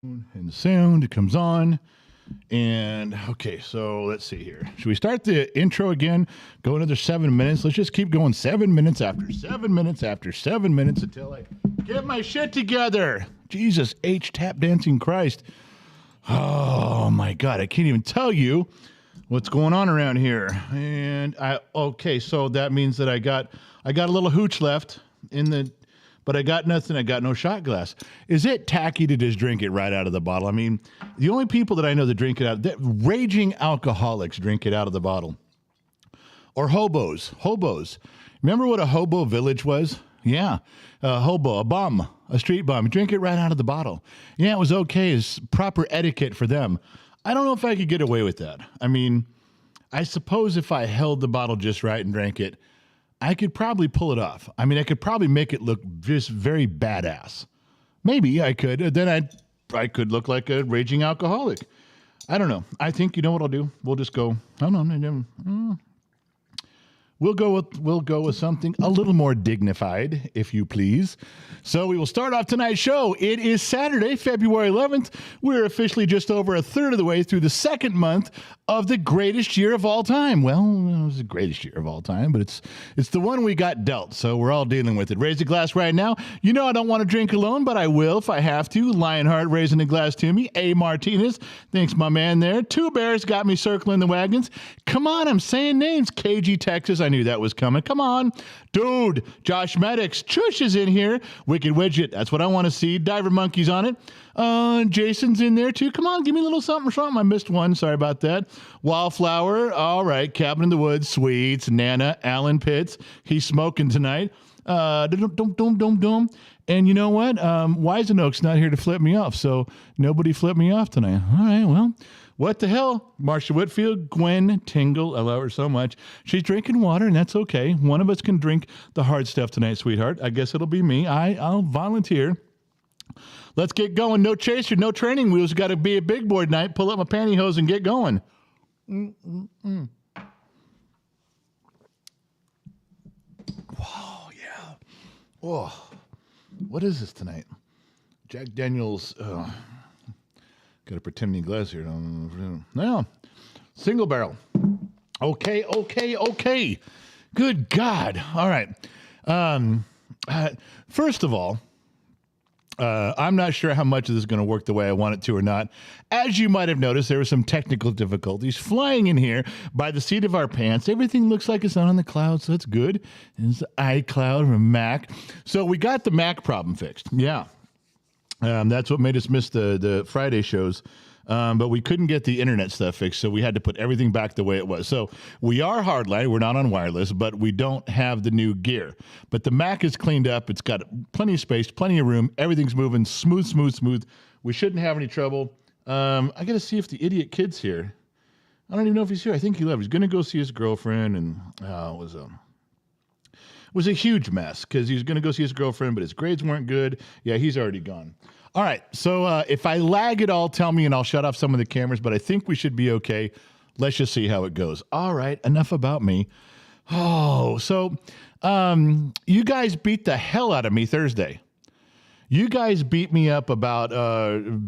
And the sound, it comes on. And okay, so let's see here. Should we start the intro again? Go another 7 minutes. Let's just keep going 7 minutes after 7 minutes after 7 minutes until I get my shit together. Jesus H. Tap Dancing Christ. Oh my God, I can't even tell you what's going on around here. And okay, so that means that I got a little hooch left in the, but I got nothing. I got no shot glass. Is it tacky to just drink it right out of the bottle? I mean, the only people that I know that drink it out, that raging alcoholics drink it out of the bottle. Or hobos. Remember what a hobo village was? Yeah, a hobo, a bum, a street bum. Drink it right out of the bottle. Yeah, it was okay. It's proper etiquette for them. I don't know if I could get away with that. I mean, I suppose if I held the bottle just right and drank it, I could probably pull it off. I mean, I could probably make it look just very badass. Maybe I could. Then I could look like a raging alcoholic. I don't know. I think, you know what I'll do? We'll just go, hold on. We'll go with something a little more dignified, if you please. So we will start off tonight's show. It is Saturday, February 11th. We're officially just over a third of the way through the second month of the greatest year of all time. Well, it was the greatest year of all time, but it's the one we got dealt, so we're all dealing with it. Raise a glass right now. You know I don't want to drink alone, but I will if I have to. Lionheart raising a glass to me. A. Martinez, thanks, my man there. Two Bears got me circling the wagons. Come on, I'm saying names. KG, Texas, I knew that was coming. Come on. Dude, Josh Maddox, Chush is in here. Wicked Widget, that's what I want to see. Diver Monkey's on it. Jason's in there too. Come on, give me a little something. I missed one. Sorry about that. Wildflower. All right. Cabin in the Woods. Sweets. Nana. Alan Pitts. He's smoking tonight. Dum. And you know what? Wisenoak's not here to flip me off, so nobody flipped me off tonight. All right, well, what the hell? Marsha Whitfield, Gwen Tingle, I love her so much. She's drinking water, and that's okay. One of us can drink the hard stuff tonight, sweetheart. I guess it'll be me. I'll volunteer. Let's get going. No chaser, no training wheels. Got to be a big boy tonight. Pull up my pantyhose and get going. Wow, yeah. Oh, what is this tonight? Jack Daniels. Got to pretend any glass here. No, single barrel. Okay. Good God. All right. First of all, I'm not sure how much of this is going to work the way I want it to or not. As you might have noticed, there were some technical difficulties flying in here by the seat of our pants. Everything looks like it's not on the cloud, so that's good. It's iCloud from Mac. So we got the Mac problem fixed. Yeah. That's what made us miss the Friday shows. But we couldn't get the internet stuff fixed, so we had to put everything back the way it was. So we are hardline. We're not on wireless, but we don't have the new gear. But the Mac is cleaned up. It's got plenty of space, plenty of room. Everything's moving smooth. We shouldn't have any trouble. I got to see if the idiot kid's here. I don't even know if he's here. I think he left. He's going to go see his girlfriend, and it was a huge mess because he was going to go see his girlfriend, but his grades weren't good. Yeah, he's already gone. All right, so if I lag at all, tell me and I'll shut off some of the cameras, but I think we should be okay. Let's just see how it goes. All right, enough about me. Oh, so you guys beat the hell out of me Thursday. You guys beat me up about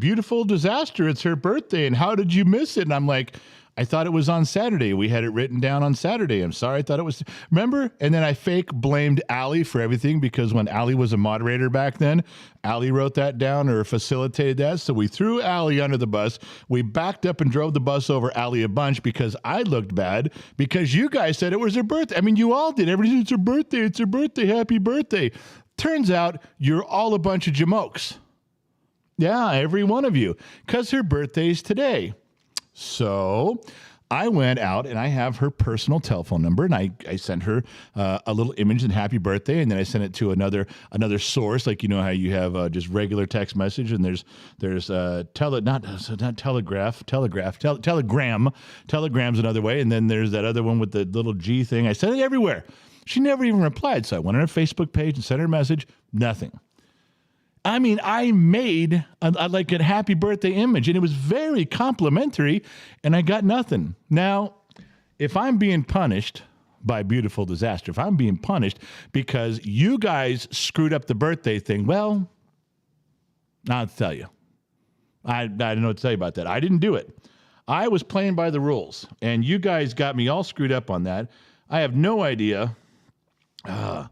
Beautiful Disaster. It's her birthday, and how did you miss it? And I'm like, I thought it was on Saturday. We had it written down on Saturday. I'm sorry. I thought it was. Remember? And then I fake blamed Allie for everything because when Allie was a moderator back then, Allie wrote that down or facilitated that. So we threw Allie under the bus. We backed up and drove the bus over Allie a bunch because I looked bad because you guys said it was her birthday. I mean, you all did. Everybody said it's her birthday. It's her birthday. Happy birthday. Turns out you're all a bunch of jamokes. Yeah, every one of you. Because her birthday's today. So I went out and I have her personal telephone number and I sent her a little image and happy birthday. And then I sent it to another source. Like, you know how you have just regular text message and there's Telegram. Telegram's another way. And then there's that other one with the little G thing. I sent it everywhere. She never even replied. So I went on her Facebook page and sent her a message. Nothing. I mean, I made a happy birthday image, and it was very complimentary, and I got nothing. Now, if I'm being punished by Beautiful Disaster, if I'm being punished because you guys screwed up the birthday thing, well, I'll tell you. I don't know what to tell you about that. I didn't do it. I was playing by the rules, and you guys got me all screwed up on that. I have no idea. I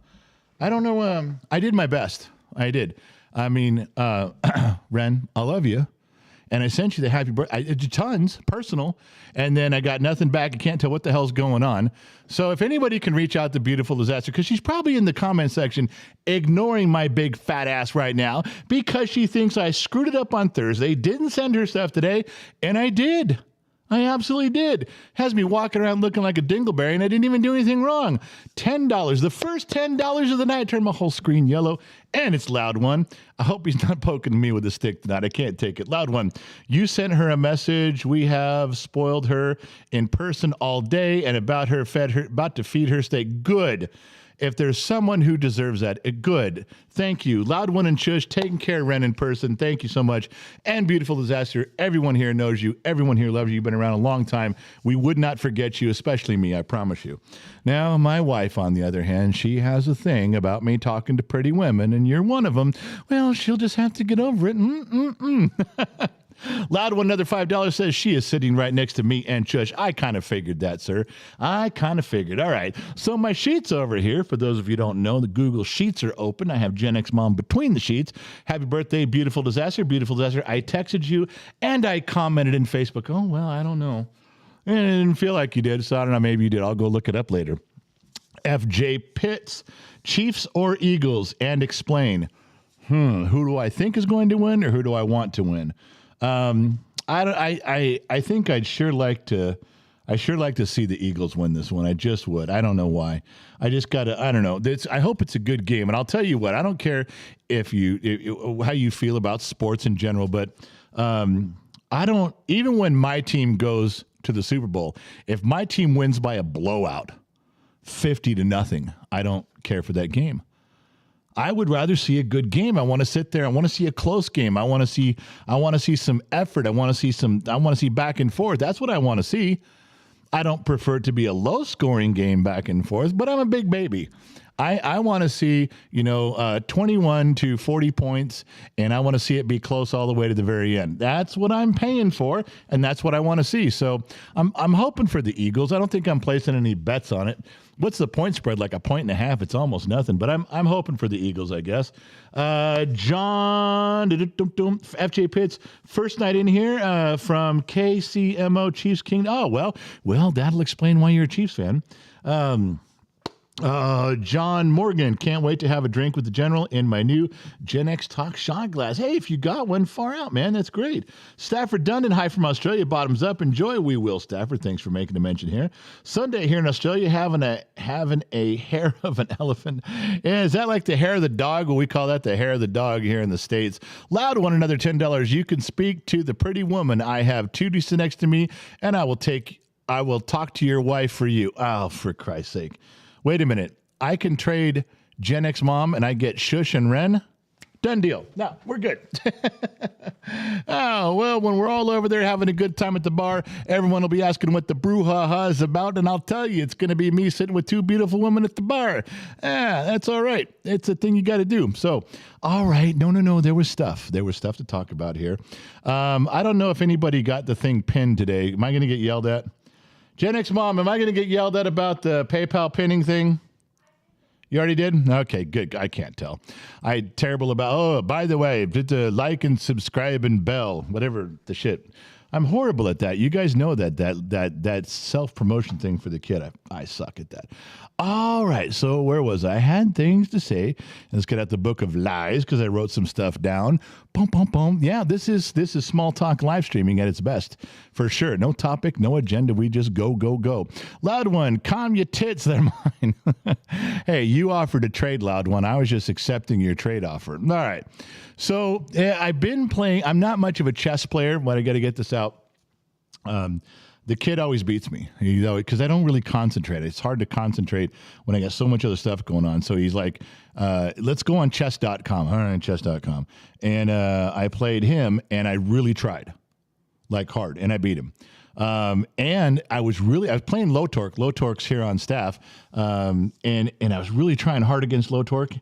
don't know. I did my best. I did. I mean, Ren, I love you. And I sent you the happy birthday, tons, personal, and then I got nothing back. I can't tell what the hell's going on. So if anybody can reach out to Beautiful Disaster, because she's probably in the comment section ignoring my big fat ass right now because she thinks I screwed it up on Thursday, didn't send her stuff today, and I did. I absolutely did. Has me walking around looking like a dingleberry, and I didn't even do anything wrong. $10. The first $10 of the night. Turned my whole screen yellow, and it's Loud One. I hope he's not poking me with a stick tonight. I can't take it. Loud One, you sent her a message. We have spoiled her in person all day and about to feed her steak. Good. If there's someone who deserves that, good. Thank you. Loud One and Shush, taking care of Ren in person. Thank you so much. And Beautiful Disaster, everyone here knows you. Everyone here loves you. You've been around a long time. We would not forget you, especially me, I promise you. Now, my wife, on the other hand, she has a thing about me talking to pretty women, and you're one of them. Well, she'll just have to get over it. Loud One, another $5 says she is sitting right next to me and Shush. I kind of figured that, sir. I kind of figured. All right. So my sheets over here, for those of you who don't know, the Google Sheets are open. I have Gen X Mom between the sheets. Happy birthday, Beautiful Disaster. Beautiful Disaster. I texted you and I commented in Facebook. Oh, well, I don't know. And it didn't feel like you did, so I don't know. Maybe you did. I'll go look it up later. FJ Pitts, Chiefs or Eagles, and explain. Who do I think is going to win or who do I want to win? I think I'd sure like to see the Eagles win this one. I just would. I don't know why. I just gotta. I don't know. I hope it's a good game. And I'll tell you what. I don't care how you feel about sports in general, but I don't. Even when my team goes to the Super Bowl, if my team wins by a blowout, 50-0, I don't care for that game. I would rather see a good game. I want to sit there. I want to see a close game. I want to see some effort. I want to see back and forth. That's what I want to see. I don't prefer it to be a low scoring game back and forth, but I'm a big baby. I want to see, 21 to 40 points, and I want to see it be close all the way to the very end. That's what I'm paying for, and that's what I want to see. So I'm hoping for the Eagles. I don't think I'm placing any bets on it. What's the point spread? Like 1.5? It's almost nothing, but I'm hoping for the Eagles, I guess. John, FJ Pitts, first night in here from KCMO Chiefs King. Oh, well, that'll explain why you're a Chiefs fan. John Morgan, can't wait to have a drink with the General in my new Gen X Talk shot glass. Hey, if you got one, far out, man. That's great. Stafford Dundon, hi from Australia. Bottoms up. Enjoy. We will, Stafford. Thanks for making a mention here. Sunday here in Australia, having a hair of an elephant. Yeah, is that like the hair of the dog? Well, we call that the hair of the dog here in the States. Loud One, another $10. You can speak to the pretty woman. I have Tootie next to me, and I will talk to your wife for you. Oh, for Christ's sake. Wait a minute. I can trade Gen X Mom and I get Shush and Ren? Done deal. No, we're good. Oh, well, when we're all over there having a good time at the bar, everyone will be asking what the brouhaha is about, and I'll tell you, it's going to be me sitting with two beautiful women at the bar. That's all right. It's a thing you got to do. So, all right. No. There was stuff. There was stuff to talk about here. I don't know if anybody got the thing pinned today. Am I going to get yelled at? Gen X Mom, am I going to get yelled at about the PayPal pinning thing? You already did? Okay, good. I can't tell. Terrible about, by the way, hit the like and subscribe and bell, whatever the shit. I'm horrible at that. You guys know that self-promotion thing for the kid. I suck at that. All right, so where was I? I had things to say. Let's get out the book of lies because I wrote some stuff down. Boom, boom, boom. Yeah, this is small talk live streaming at its best. For sure. No topic, no agenda. We just go, go, go. Loud One, calm your tits. They're mine. Hey, you offered a trade, Loud One. I was just accepting your trade offer. All right. So I've been playing. I'm not much of a chess player, but I got to get this out. The kid always beats me, because I don't really concentrate. It's hard to concentrate when I got so much other stuff going on. So he's like, let's go on chess.com. All right, chess.com. And I played him, and I really tried, like hard, and I beat him. And I was playing Low Torque. Low Torque's here on staff. And I was really trying hard against Low Torque,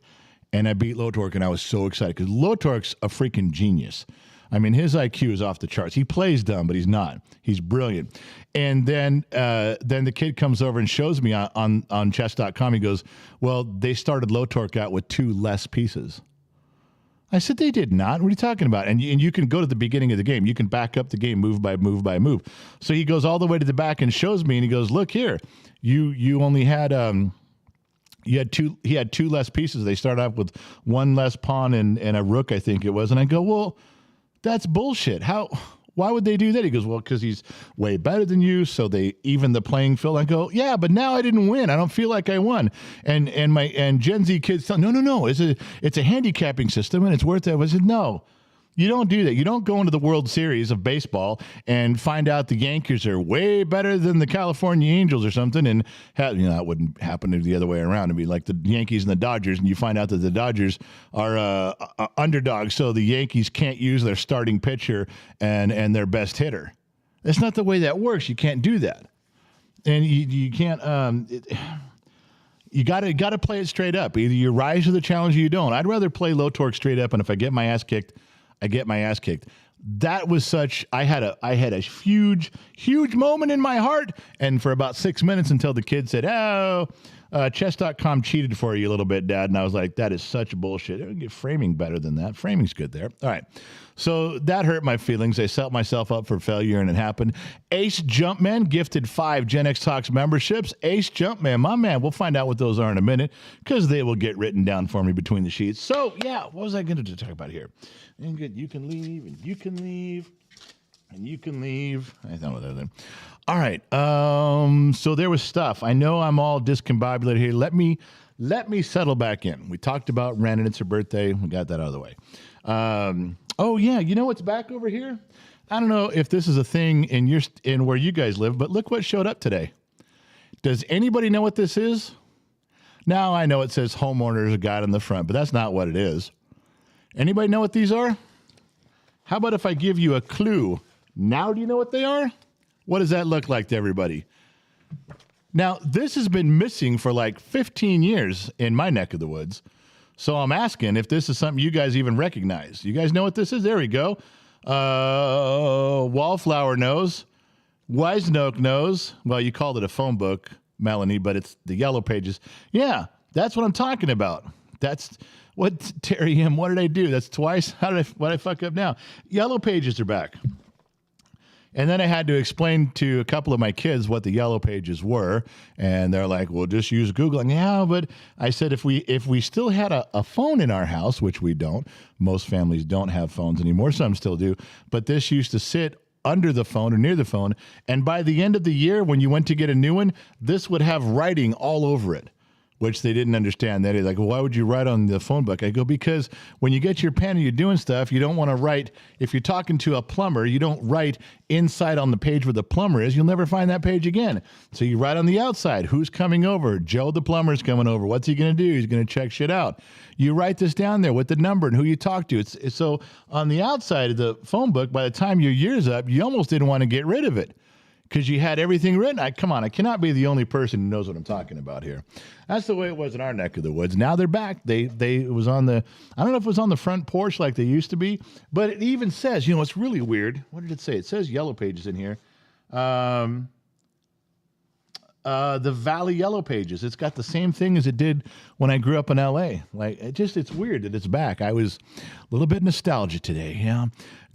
and I beat Low Torque, and I was so excited because Low Torque's a freaking genius. I mean, his IQ is off the charts. He plays dumb, but he's not. He's brilliant. And then the kid comes over and shows me on chess.com. He goes, well, they started Low Torque out with 2 less pieces. I said, they did not. What are you talking about? And you can go to the beginning of the game. You can back up the game move by move by move. So he goes all the way to the back and shows me, and he goes, look here, you only had he had 2 less pieces. They started off with 1 less pawn and a rook, I think it was. And I go, well, that's bullshit. Why would they do that? He goes, well, because he's way better than you, so they even the playing field. I go, yeah, but now I didn't win. I don't feel like I won. And Gen Z kids tell, no, it's a handicapping system and it's worth it. I said, no. You don't do that. You don't go into the World Series of baseball and find out the Yankees are way better than the California Angels or something, and that wouldn't happen the other way around. It'd be like the Yankees and the Dodgers, and you find out that the Dodgers are underdogs, so the Yankees can't use their starting pitcher and their best hitter. That's not the way that works. You can't do that, and you can't. You got to play it straight up. Either you rise to the challenge or you don't. I'd rather play Low Torque straight up, and if I get my ass kicked, I get my ass kicked. That was such. I had a huge moment in my heart, and for about 6 minutes until the kid said, "Oh, chess.com cheated for you a little bit, Dad," and I was like, "That is such bullshit." I can get framing better than that. Framing's good there. All right, so that hurt my feelings. I set myself up for failure, and it happened. Ace Jumpman gifted 5 Gen X Talks memberships. Ace Jumpman, my man. We'll find out what those are in a minute because they will get written down for me between the sheets. So yeah, what was I going to talk about here? And good, you can leave, and you can leave, and you can leave. I thought about that. All right. So there was stuff. I know I'm all discombobulated here. Let me settle back in. We talked about Ren and it's her birthday. We got that out of the way. Oh yeah, you know what's back over here? I don't know if this is a thing in where you guys live, but look what showed up today. Does anybody know what this is? Now I know it says homeowners guide on the front, but that's not what it is. Anybody know what these are? How about if I give you a clue? Now do you know what they are? What does that look like to everybody? Now, this has been missing for like 15 years in my neck of the woods. So I'm asking if this is something you guys even recognize. You guys know what this is? There we go. Wallflower knows. Wisenoak knows. Well, you called it a phone book, Melanie, but it's the Yellow Pages. Yeah, that's what I'm talking about. That's what, Terry M., what did I do? That's twice? What did I fuck up now? Yellow Pages are back. And then I had to explain to a couple of my kids what the Yellow Pages were, and they're like, well, just use Google. And yeah, but I said if we still had a phone in our house, which we don't, most families don't have phones anymore, some still do, but this used to sit under the phone or near the phone, and by the end of the year, when you went to get a new one, this would have writing all over it, which they didn't understand. They're like, well, why would you write on the phone book? I go, because when you get your pen and you're doing stuff, you don't want to write. If you're talking to a plumber, you don't write inside on the page where the plumber is. You'll never find that page again. So you write on the outside. Who's coming over? Joe the plumber's coming over. What's he going to do? He's going to check shit out. You write this down there with the number and who you talk to. It's so on the outside of the phone book, by the time your year's up, you almost didn't want to get rid of it, because you had everything written. Come on, I cannot be the only person who knows what I'm talking about here. That's the way it was in our neck of the woods. Now they're back. It was on the, I don't know if it was on the front porch like they used to be, but it even says, you know, it's really weird. What did it say? It says Yellow Pages in here. The Valley Yellow Pages. It's got the same thing as it did when I grew up in LA. Like, it's weird that it's back. I was a little bit nostalgia today. Yeah.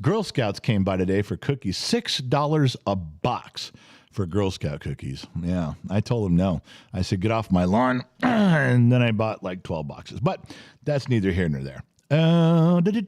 Girl Scouts came by today for cookies. $6 a box for Girl Scout cookies. Yeah. I told them no. I said, get off my lawn. And then I bought like 12 boxes. But that's neither here nor there. Something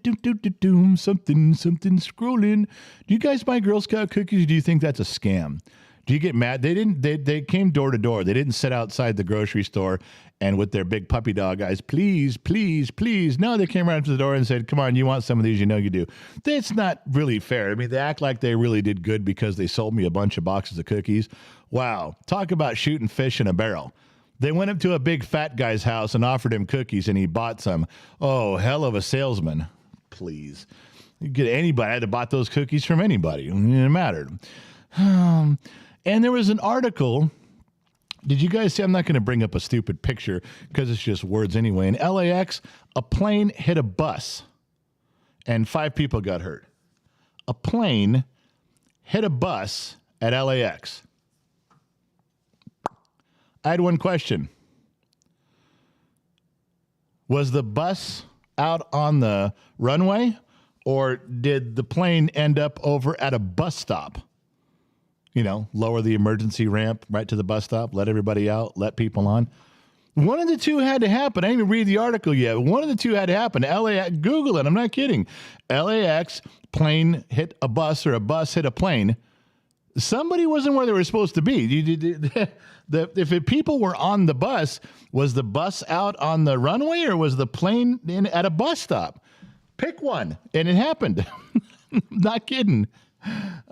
scrolling. Do you guys buy Girl Scout cookies? Or do you think that's a scam? Do you get mad? They came door to door. They didn't sit outside the grocery store and with their big puppy dog eyes, please, please, please. No, they came around to the door and said, come on, you want some of these? You know you do. It's not really fair. I mean, they act like they really did good because they sold me a bunch of boxes of cookies. Wow. Talk about shooting fish in a barrel. They went up to a big fat guy's house and offered him cookies, and he bought some. Oh, hell of a salesman. Please. You get anybody. I'd have bought those cookies from anybody. It didn't matter. And there was an article. Did you guys see? I'm not going to bring up a stupid picture because it's just words anyway. In LAX, a plane hit a bus and 5 people got hurt. a plane hit a bus at LAX. I had one question. Was the bus out on the runway, or did the plane end up over at a bus stop? You know, lower the emergency ramp right to the bus stop, let everybody out, let people on. One of the two had to happen. I didn't even read the article yet. But one of the two had to happen. LAX, Google it. I'm not kidding. LAX, plane hit a bus or a bus hit a plane. Somebody wasn't where they were supposed to be. If people were on the bus, was the bus out on the runway or was the plane at a bus stop? Pick one. And it happened. Not kidding.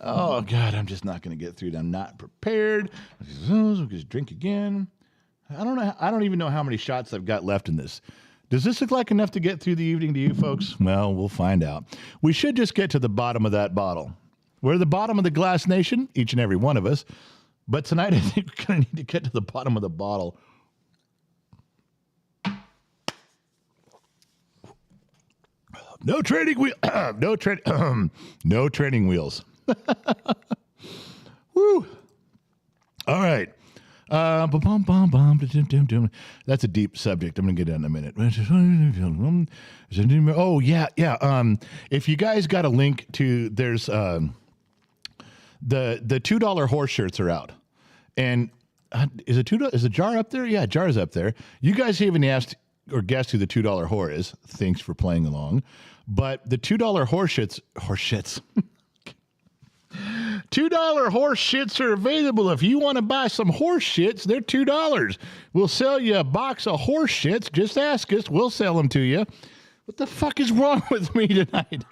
Oh, God, I'm just not going to get through it. I'm not prepared. We'll just drink again. I don't know. I don't even know how many shots I've got left in this. Does this look like enough to get through the evening to you folks? Well, we'll find out. We should just get to the bottom of that bottle. We're the bottom of the glass nation, each and every one of us. But tonight, I think we're going to need to get to the bottom of the bottle. No training wheel. No training wheels. Woo. All right. That's a deep subject. I'm going to get into in a minute. Oh, yeah. If you guys got a link to, there's the $2 horse shirts are out. And is it $2? Is the jar up there? Yeah, jar's up there. You guys haven't asked or guessed who the $2 whore is. Thanks for playing along. But the $2 horse shits. $2 horse shits are available. If you want to buy some horse shits, they're $2. We'll sell you a box of horse shits. Just ask us. We'll sell them to you. What the fuck is wrong with me tonight?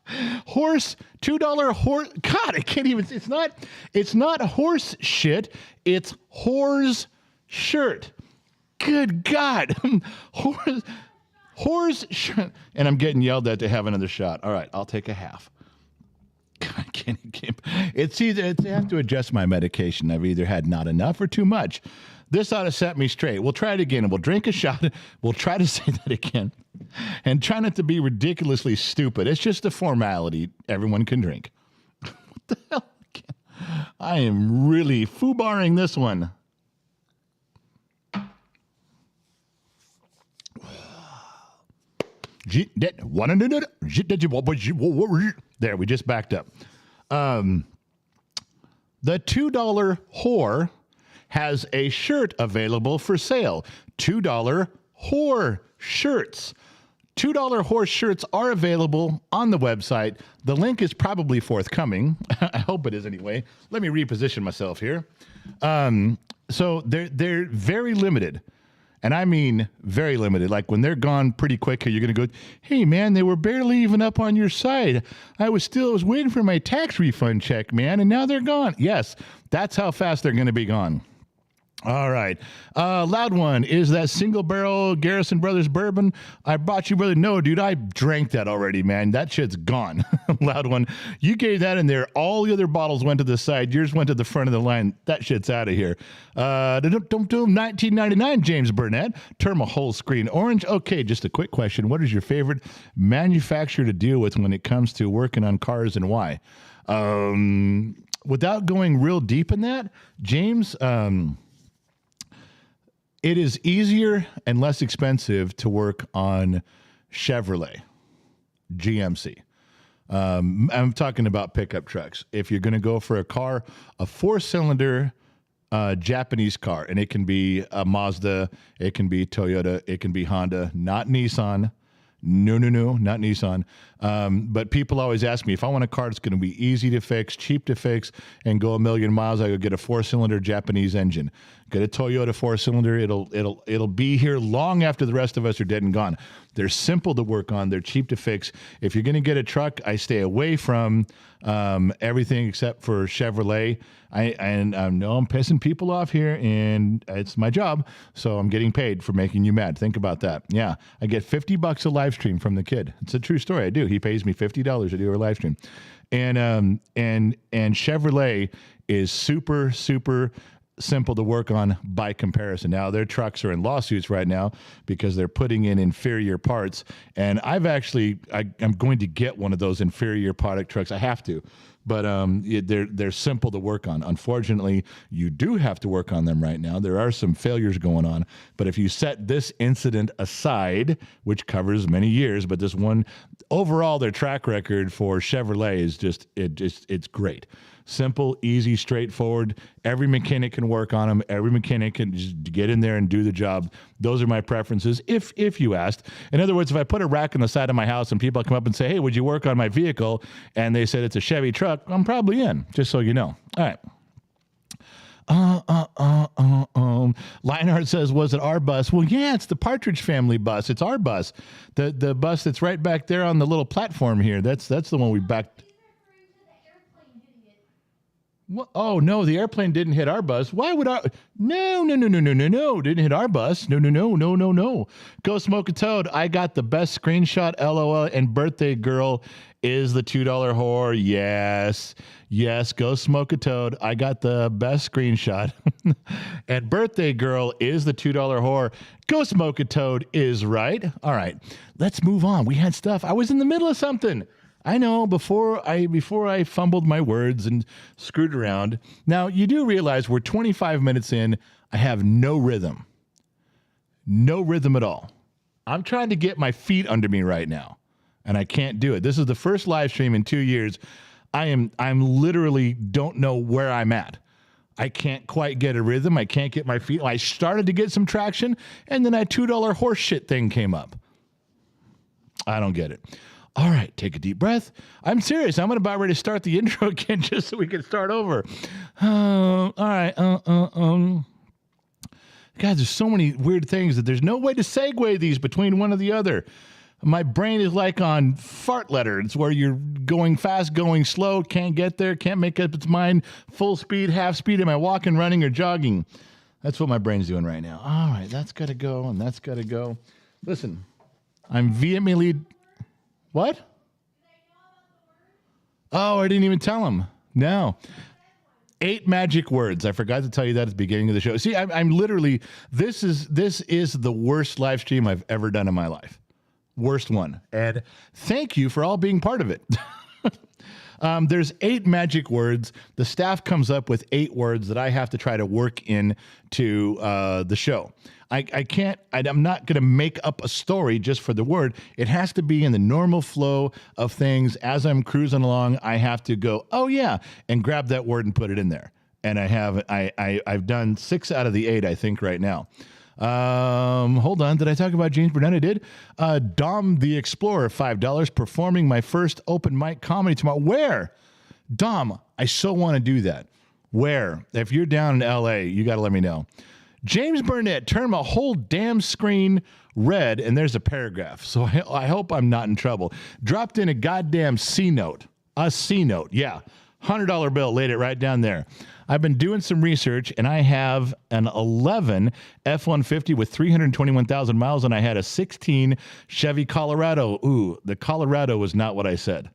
$2 horse. God, I can't even. It's not horse shit. It's whore's shirt. Good God. Whore's shirt. And I'm getting yelled at to have another shot. All right, I'll take a half. I can't. It's either I have to adjust my medication. I've either had not enough or too much. This ought to set me straight. We'll try it again. We'll drink a shot. We'll try to say that again. And try not to be ridiculously stupid. It's just a formality. Everyone can drink. What the hell? I am really foobarring this one. There, we just backed up. The $2 whore has a shirt available for sale. $2 whore shirts. $2 horse shirts are available on the website. The link is probably forthcoming. I hope it is anyway. Let me reposition myself here. So they're very limited. And I mean very limited. Like when they're gone pretty quick, you're going to go, hey, man, they were barely even up on your site. I was waiting for my tax refund check, man, and now they're gone. Yes, that's how fast they're going to be gone. All right. Loud one. Is that single barrel Garrison Brothers bourbon I bought you, brother? No, dude, I drank that already, man. That shit's gone. Loud one. You gave that in there. All the other bottles went to the side. Yours went to the front of the line. That shit's out of here. 1999 James Burnett. Terma whole screen orange. Okay, just a quick question. What is your favorite manufacturer to deal with when it comes to working on cars and why? Without going real deep in that, James, it is easier and less expensive to work on Chevrolet, GMC. I'm talking about pickup trucks. If you're going to go for a car, a 4-cylinder Japanese car, and it can be a Mazda, it can be Toyota, it can be Honda, not Nissan. No, not Nissan. But people always ask me if I want a car that's going to be easy to fix, cheap to fix, and go a million miles, I go get a 4-cylinder Japanese engine. Get a Toyota 4-cylinder. It'll be here long after the rest of us are dead and gone. They're simple to work on. They're cheap to fix. If you're going to get a truck, I stay away from everything except for Chevrolet. I know I'm pissing people off here, and it's my job, so I'm getting paid for making you mad. Think about that. Yeah, I get $50 a live stream from the kid. It's a true story. I do. He pays me $50 to do a live stream, and Chevrolet is super simple to work on by comparison. Now, their trucks are in lawsuits right now because they're putting in inferior parts. And I'm going to get one of those inferior product trucks. I have to. But they're simple to work on. Unfortunately, you do have to work on them right now. There are some failures going on. But if you set this incident aside, which covers many years, but this one, overall, their track record for Chevrolet is it's great. Simple, easy, straightforward. Every mechanic can work on them. Every mechanic can just get in there and do the job. Those are my preferences, if you asked. In other words, if I put a rack on the side of my house and people come up and say, hey, would you work on my vehicle? And they said it's a Chevy truck, I'm probably in, just so you know. All right. Lionheart says, was it our bus? Well, yeah, it's the Partridge Family bus. It's our bus. The bus that's right back there on the little platform here. That's the one we backed. What? Oh, no, the airplane didn't hit our bus. Why would our... No. Didn't hit our bus. No. Go smoke a toad. I got the best screenshot, LOL, and birthday girl is the $2 whore. Yes, go smoke a toad. I got the best screenshot. And birthday girl is the $2 whore. Go smoke a toad is right. All right, let's move on. We had stuff. I was in the middle of something. I know, before I fumbled my words and screwed around. Now, you do realize we're 25 minutes in. I have no rhythm. No rhythm at all. I'm trying to get my feet under me right now, and I can't do it. This is the first live stream in 2 years. I'm literally don't know where I'm at. I can't quite get a rhythm. I can't get my feet. I started to get some traction, and then that $2 horse shit thing came up. I don't get it. All right, take a deep breath. I'm serious. I'm about ready to start the intro again just so we can start over. All right. God, there's so many weird things that there's no way to segue these between one or the other. My brain is like on fart letter. It's where you're going fast, going slow, can't get there, can't make up its mind, full speed, half speed. Am I walking, running, or jogging? That's what my brain's doing right now. All right, that's got to go, and that's got to go. Listen, I'm vehemently... What? Oh, I didn't even tell him. No. 8 magic words. I forgot to tell you that at the beginning of the show. See, I'm literally, this is the worst live stream I've ever done in my life. Worst one. And thank you for all being part of it. There's 8 magic words. The staff comes up with 8 words that I have to try to work into the show. I'm not going to make up a story just for the word. It has to be in the normal flow of things. As I'm cruising along, I have to go, oh yeah, and grab that word and put it in there. And I've done 6 out of the 8, I think, right now. Hold on. Did I talk about James Burnett? I did. Dom the Explorer, $5, performing my first open mic comedy tomorrow. Where? Dom, I so want to do that. Where? If you're down in LA, you got to let me know. James Burnett, turn my whole damn screen red, and there's a paragraph. So I hope I'm not in trouble. Dropped in a goddamn C note. A C note, yeah. $100 bill, laid it right down there. I've been doing some research, and I have an 11 F-150 with 321,000 miles, and I had a 16 Chevy Colorado. Ooh, the Colorado was not what I said.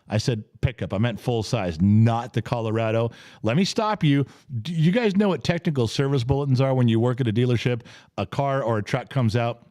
I said pickup. I meant full size, not the Colorado. Let me stop you. Do you guys know what technical service bulletins are when you work at a dealership? A car or a truck comes out.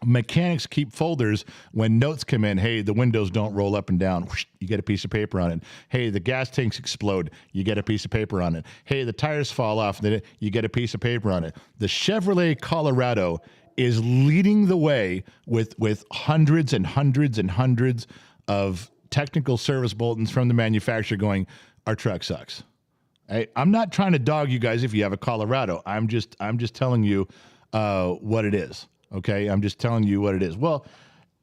Mechanics keep folders when notes come in. Hey, the windows don't roll up and down. You get a piece of paper on it. Hey, the gas tanks explode. You get a piece of paper on it. Hey, the tires fall off. You get a piece of paper on it. The Chevrolet Colorado is leading the way with hundreds and hundreds and hundreds of technical service bulletins from the manufacturer going, our truck sucks. I'm not trying to dog you guys if you have a Colorado. I'm just telling you what it is. Okay, I'm just telling you what it is. Well,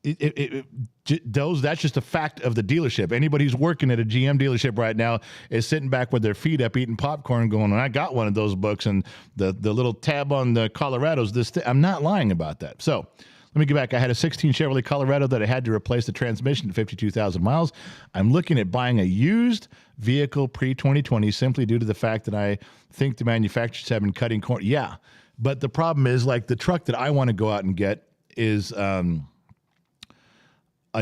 that's just a fact of the dealership. Anybody who's working at a GM dealership right now is sitting back with their feet up, eating popcorn, going, I got one of those books, and the little tab on the Colorado's I'm not lying about that. So let me get back. I had a 16 Chevrolet Colorado that I had to replace the transmission at 52,000 miles. I'm looking at buying a used vehicle pre-2020 simply due to the fact that I think the manufacturers have been cutting corners. Yeah, but the problem is, like, the truck that I want to go out and get is a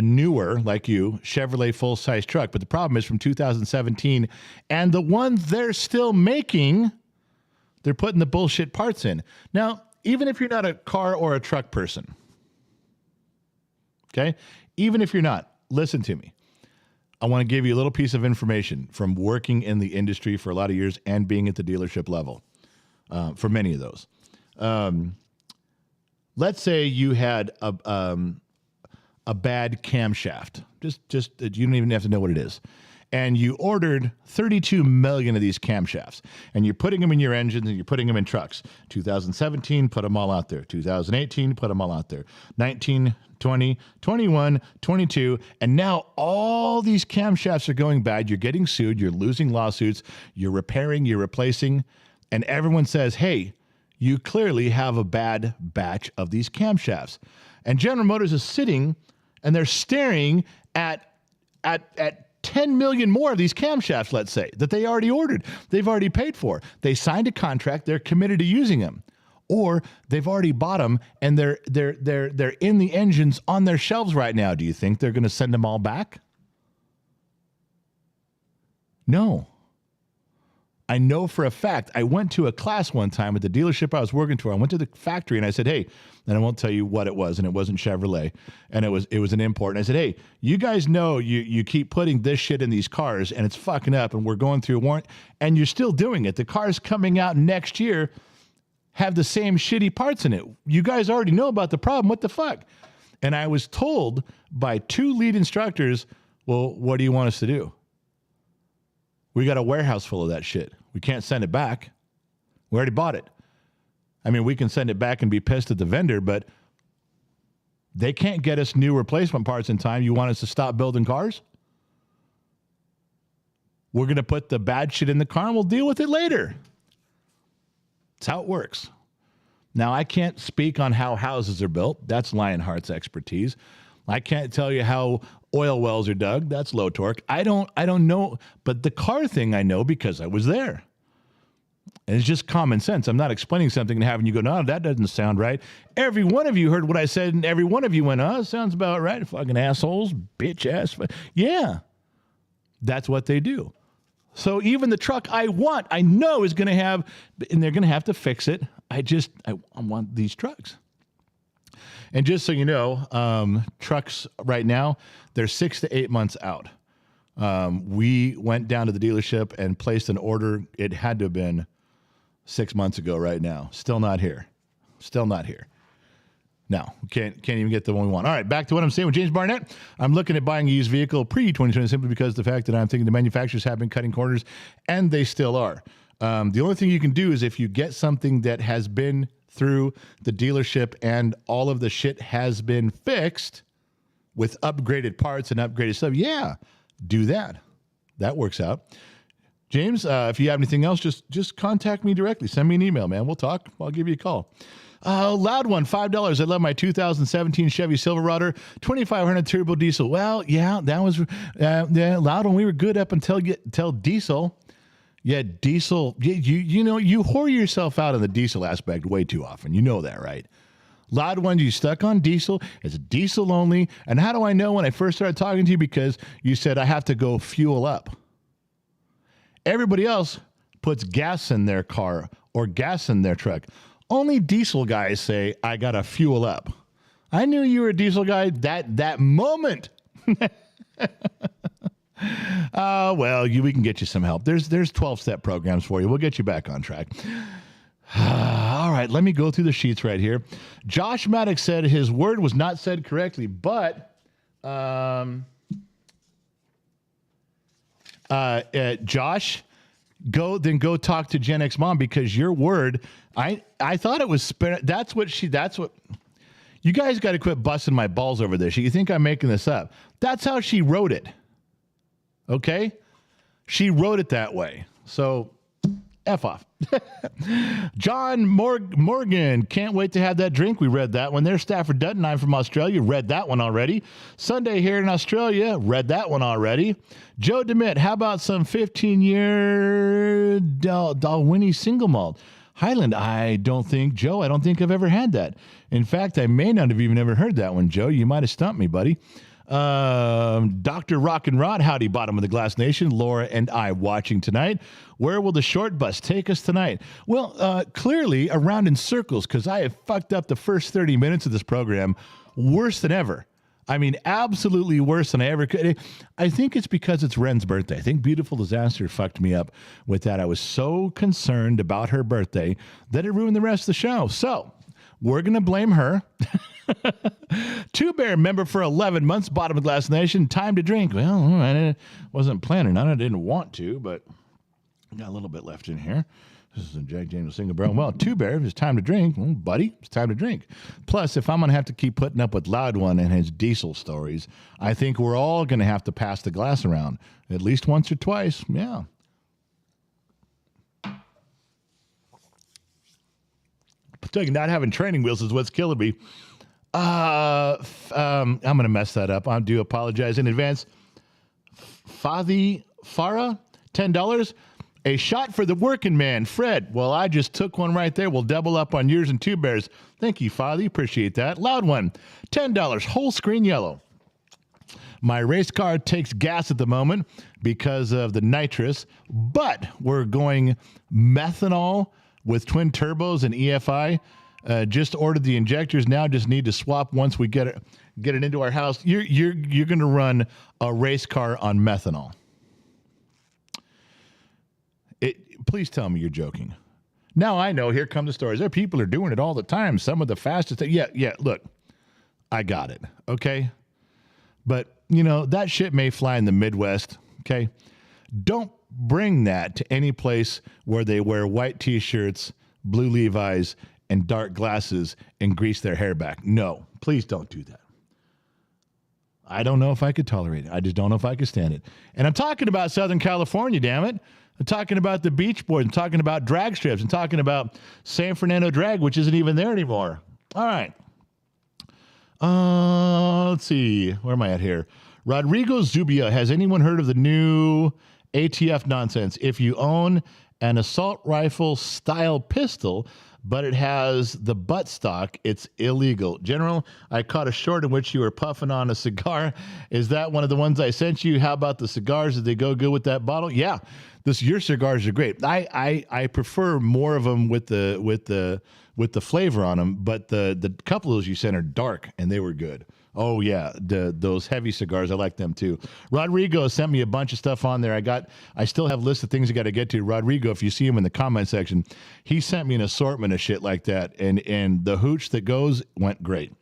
newer, like you, Chevrolet full-size truck. But the problem is from 2017, and the one they're still making, They're putting the bullshit parts in. Now, even if you're not a car or a truck person, okay? Even if you're not, listen to me. I want to give you a little piece of information from working in the industry for a lot of years and being at the dealership level for many of those. Let's say you had a bad camshaft. Just you don't even have to know what it is. And you ordered 32 million of these camshafts, and you're putting them in your engines and you're putting them in trucks. 2017, put them all out there. 2018, put them all out there. 19, 20, 21, 22, and now all these camshafts are going bad. You're getting sued. You're losing lawsuits. You're repairing. You're replacing. And everyone says, hey, you clearly have a bad batch of these camshafts. And General Motors is sitting and they're staring at 10 million more of these camshafts, let's say, that they already ordered. They've already paid for. They signed a contract. They're committed to using them. Or they've already bought them and they're in the engines on their shelves right now. Do you think they're going to send them all back? No. I know for a fact. I went to a class one time at the dealership I was working for. I went to the factory and I said, hey, and I won't tell you what it was, and it wasn't Chevrolet, and it was an import. And I said, hey, you guys know you keep putting this shit in these cars and it's fucking up and we're going through a warrant and you're still doing it. The cars coming out next year have the same shitty parts in it. You guys already know about the problem. What the fuck? And I was told by 2 lead instructors, well, what do you want us to do? We got a warehouse full of that shit. We can't send it back. We already bought it. I mean, we can send it back and be pissed at the vendor, but they can't get us new replacement parts in time. You want us to stop building cars? We're going to put the bad shit in the car and we'll deal with it later. That's how it works. Now, I can't speak on how houses are built. That's Lionheart's expertise. I can't tell you how oil wells are dug. That's Low Torque. I don't know. But the car thing I know because I was there. And it's just common sense. I'm not explaining something and having you go, no, that doesn't sound right. Every one of you heard what I said, and every one of you went, oh, sounds about right. Fucking assholes, bitch ass. Yeah, that's what they do. So even the truck I want, I know is going to have, and they're going to have to fix it. I want these trucks. And just so you know, trucks right now, they're 6 to 8 months out. We went down to the dealership and placed an order. It had to have been 6 months ago right now. Still not here. Still not here. No, can't even get the one we want. All right, back to what I'm saying with James Barnett. I'm looking at buying a used vehicle pre-2020 simply because of the fact that I'm thinking the manufacturers have been cutting corners, and they still are. The only thing you can do is if you get something that has been through the dealership and all of the shit has been fixed with upgraded parts and upgraded stuff, yeah, do that. That works out. James, if you have anything else, just contact me directly. Send me an email, man. We'll talk. I'll give you a call. Loud one, $5. I love my 2017 Chevy Silverado 2500 turbo diesel. Well, yeah, that was loud one. We were good up until diesel. Yeah, diesel. You know, you whore yourself out on the diesel aspect way too often. You know that, right? Loud one, you stuck on diesel. It's diesel only. And how do I know when I first started talking to you? Because you said I have to go fuel up. Everybody else puts gas in their car or gas in their truck. Only diesel guys say, I got to fuel up. I knew you were a diesel guy that moment. Well, we can get you some help. There's 12-step programs for you. We'll get you back on track. All right, let me go through the sheets right here. Josh Maddox said his word was not said correctly, but Josh, go talk to Gen X Mom because your word, I thought it was that's what you guys got to quit busting my balls over this. You think I'm making this up? That's how she wrote it. Okay? She wrote it that way. So F off. John Morgan, can't wait to have that drink. We read that one there. Stafford Dutton, I'm from Australia. Read that one already. Sunday here in Australia. Read that one already. Joe DeMitt, how about some 15-year Dalwhinnie single malt? Highland, I don't think I've ever had that. In fact, I may not have even ever heard that one, Joe. You might have stumped me, buddy. Dr. Rock and Rod, howdy, bottom of the glass nation. Laura and I watching tonight. Where will the short bus take us tonight? Well, clearly around in circles, because I have fucked up the first 30 minutes of this program worse than ever. I mean, absolutely worse than I ever could. I think it's because it's Ren's birthday. I think Beautiful Disaster fucked me up with that. I was so concerned about her birthday that it ruined the rest of the show. So we're going to blame her. Two Bear member for 11 months, bottom of the glass nation. Time to drink. Well, I wasn't planning on it. I didn't want to, but got a little bit left in here. This is a Jack Daniel's single barrel. Well, Two Bear, if it's time to drink, well, buddy, it's time to drink. Plus, if I'm going to have to keep putting up with Loud One and his diesel stories, I think we're all going to have to pass the glass around at least once or twice. Yeah. Not having training wheels is what's killing me. I'm going to mess that up. I do apologize in advance. Farah, $10. A shot for the working man, Fred. Well, I just took one right there. We'll double up on yours and Two Bears. Thank you, Father. Appreciate that. Loud One, $10. Whole screen yellow. My race car takes gas at the moment because of the nitrous, but we're going methanol with twin turbos and EFI. Just ordered the injectors now. Just need to swap once we get it into our house. You're going to run a race car on methanol. Please tell me you're joking. Now I know. Here come the stories. There people are doing it all the time. Some of the fastest. Yeah. Look, I got it. Okay, but that shit may fly in the Midwest. Okay, don't bring that to any place where they wear white T-shirts, blue Levi's, and dark glasses and grease their hair back. No, please don't do that. I don't know if I could tolerate it. I just don't know if I could stand it. And I'm talking about Southern California, damn it. I'm talking about the Beach Boys. I'm talking about drag strips. I'm talking about San Fernando Drag, which isn't even there anymore. All right. Let's see. Where am I at here? Rodrigo Zubia. Has anyone heard of the new ATF nonsense? If you own an assault rifle style pistol, but it has the butt stock, it's illegal. General, I caught a short in which you were puffing on a cigar. Is that one of the ones I sent you? How about the cigars? Did they go good with that bottle? Yeah, your cigars are great. I prefer more of them with the flavor on them, but the couple of those you sent are dark and they were good. Oh yeah, those heavy cigars, I like them too. Rodrigo sent me a bunch of stuff on there. I still have lists of things I got to get to. Rodrigo, if you see him in the comment section, he sent me an assortment of shit like that, and the hooch that goes went great.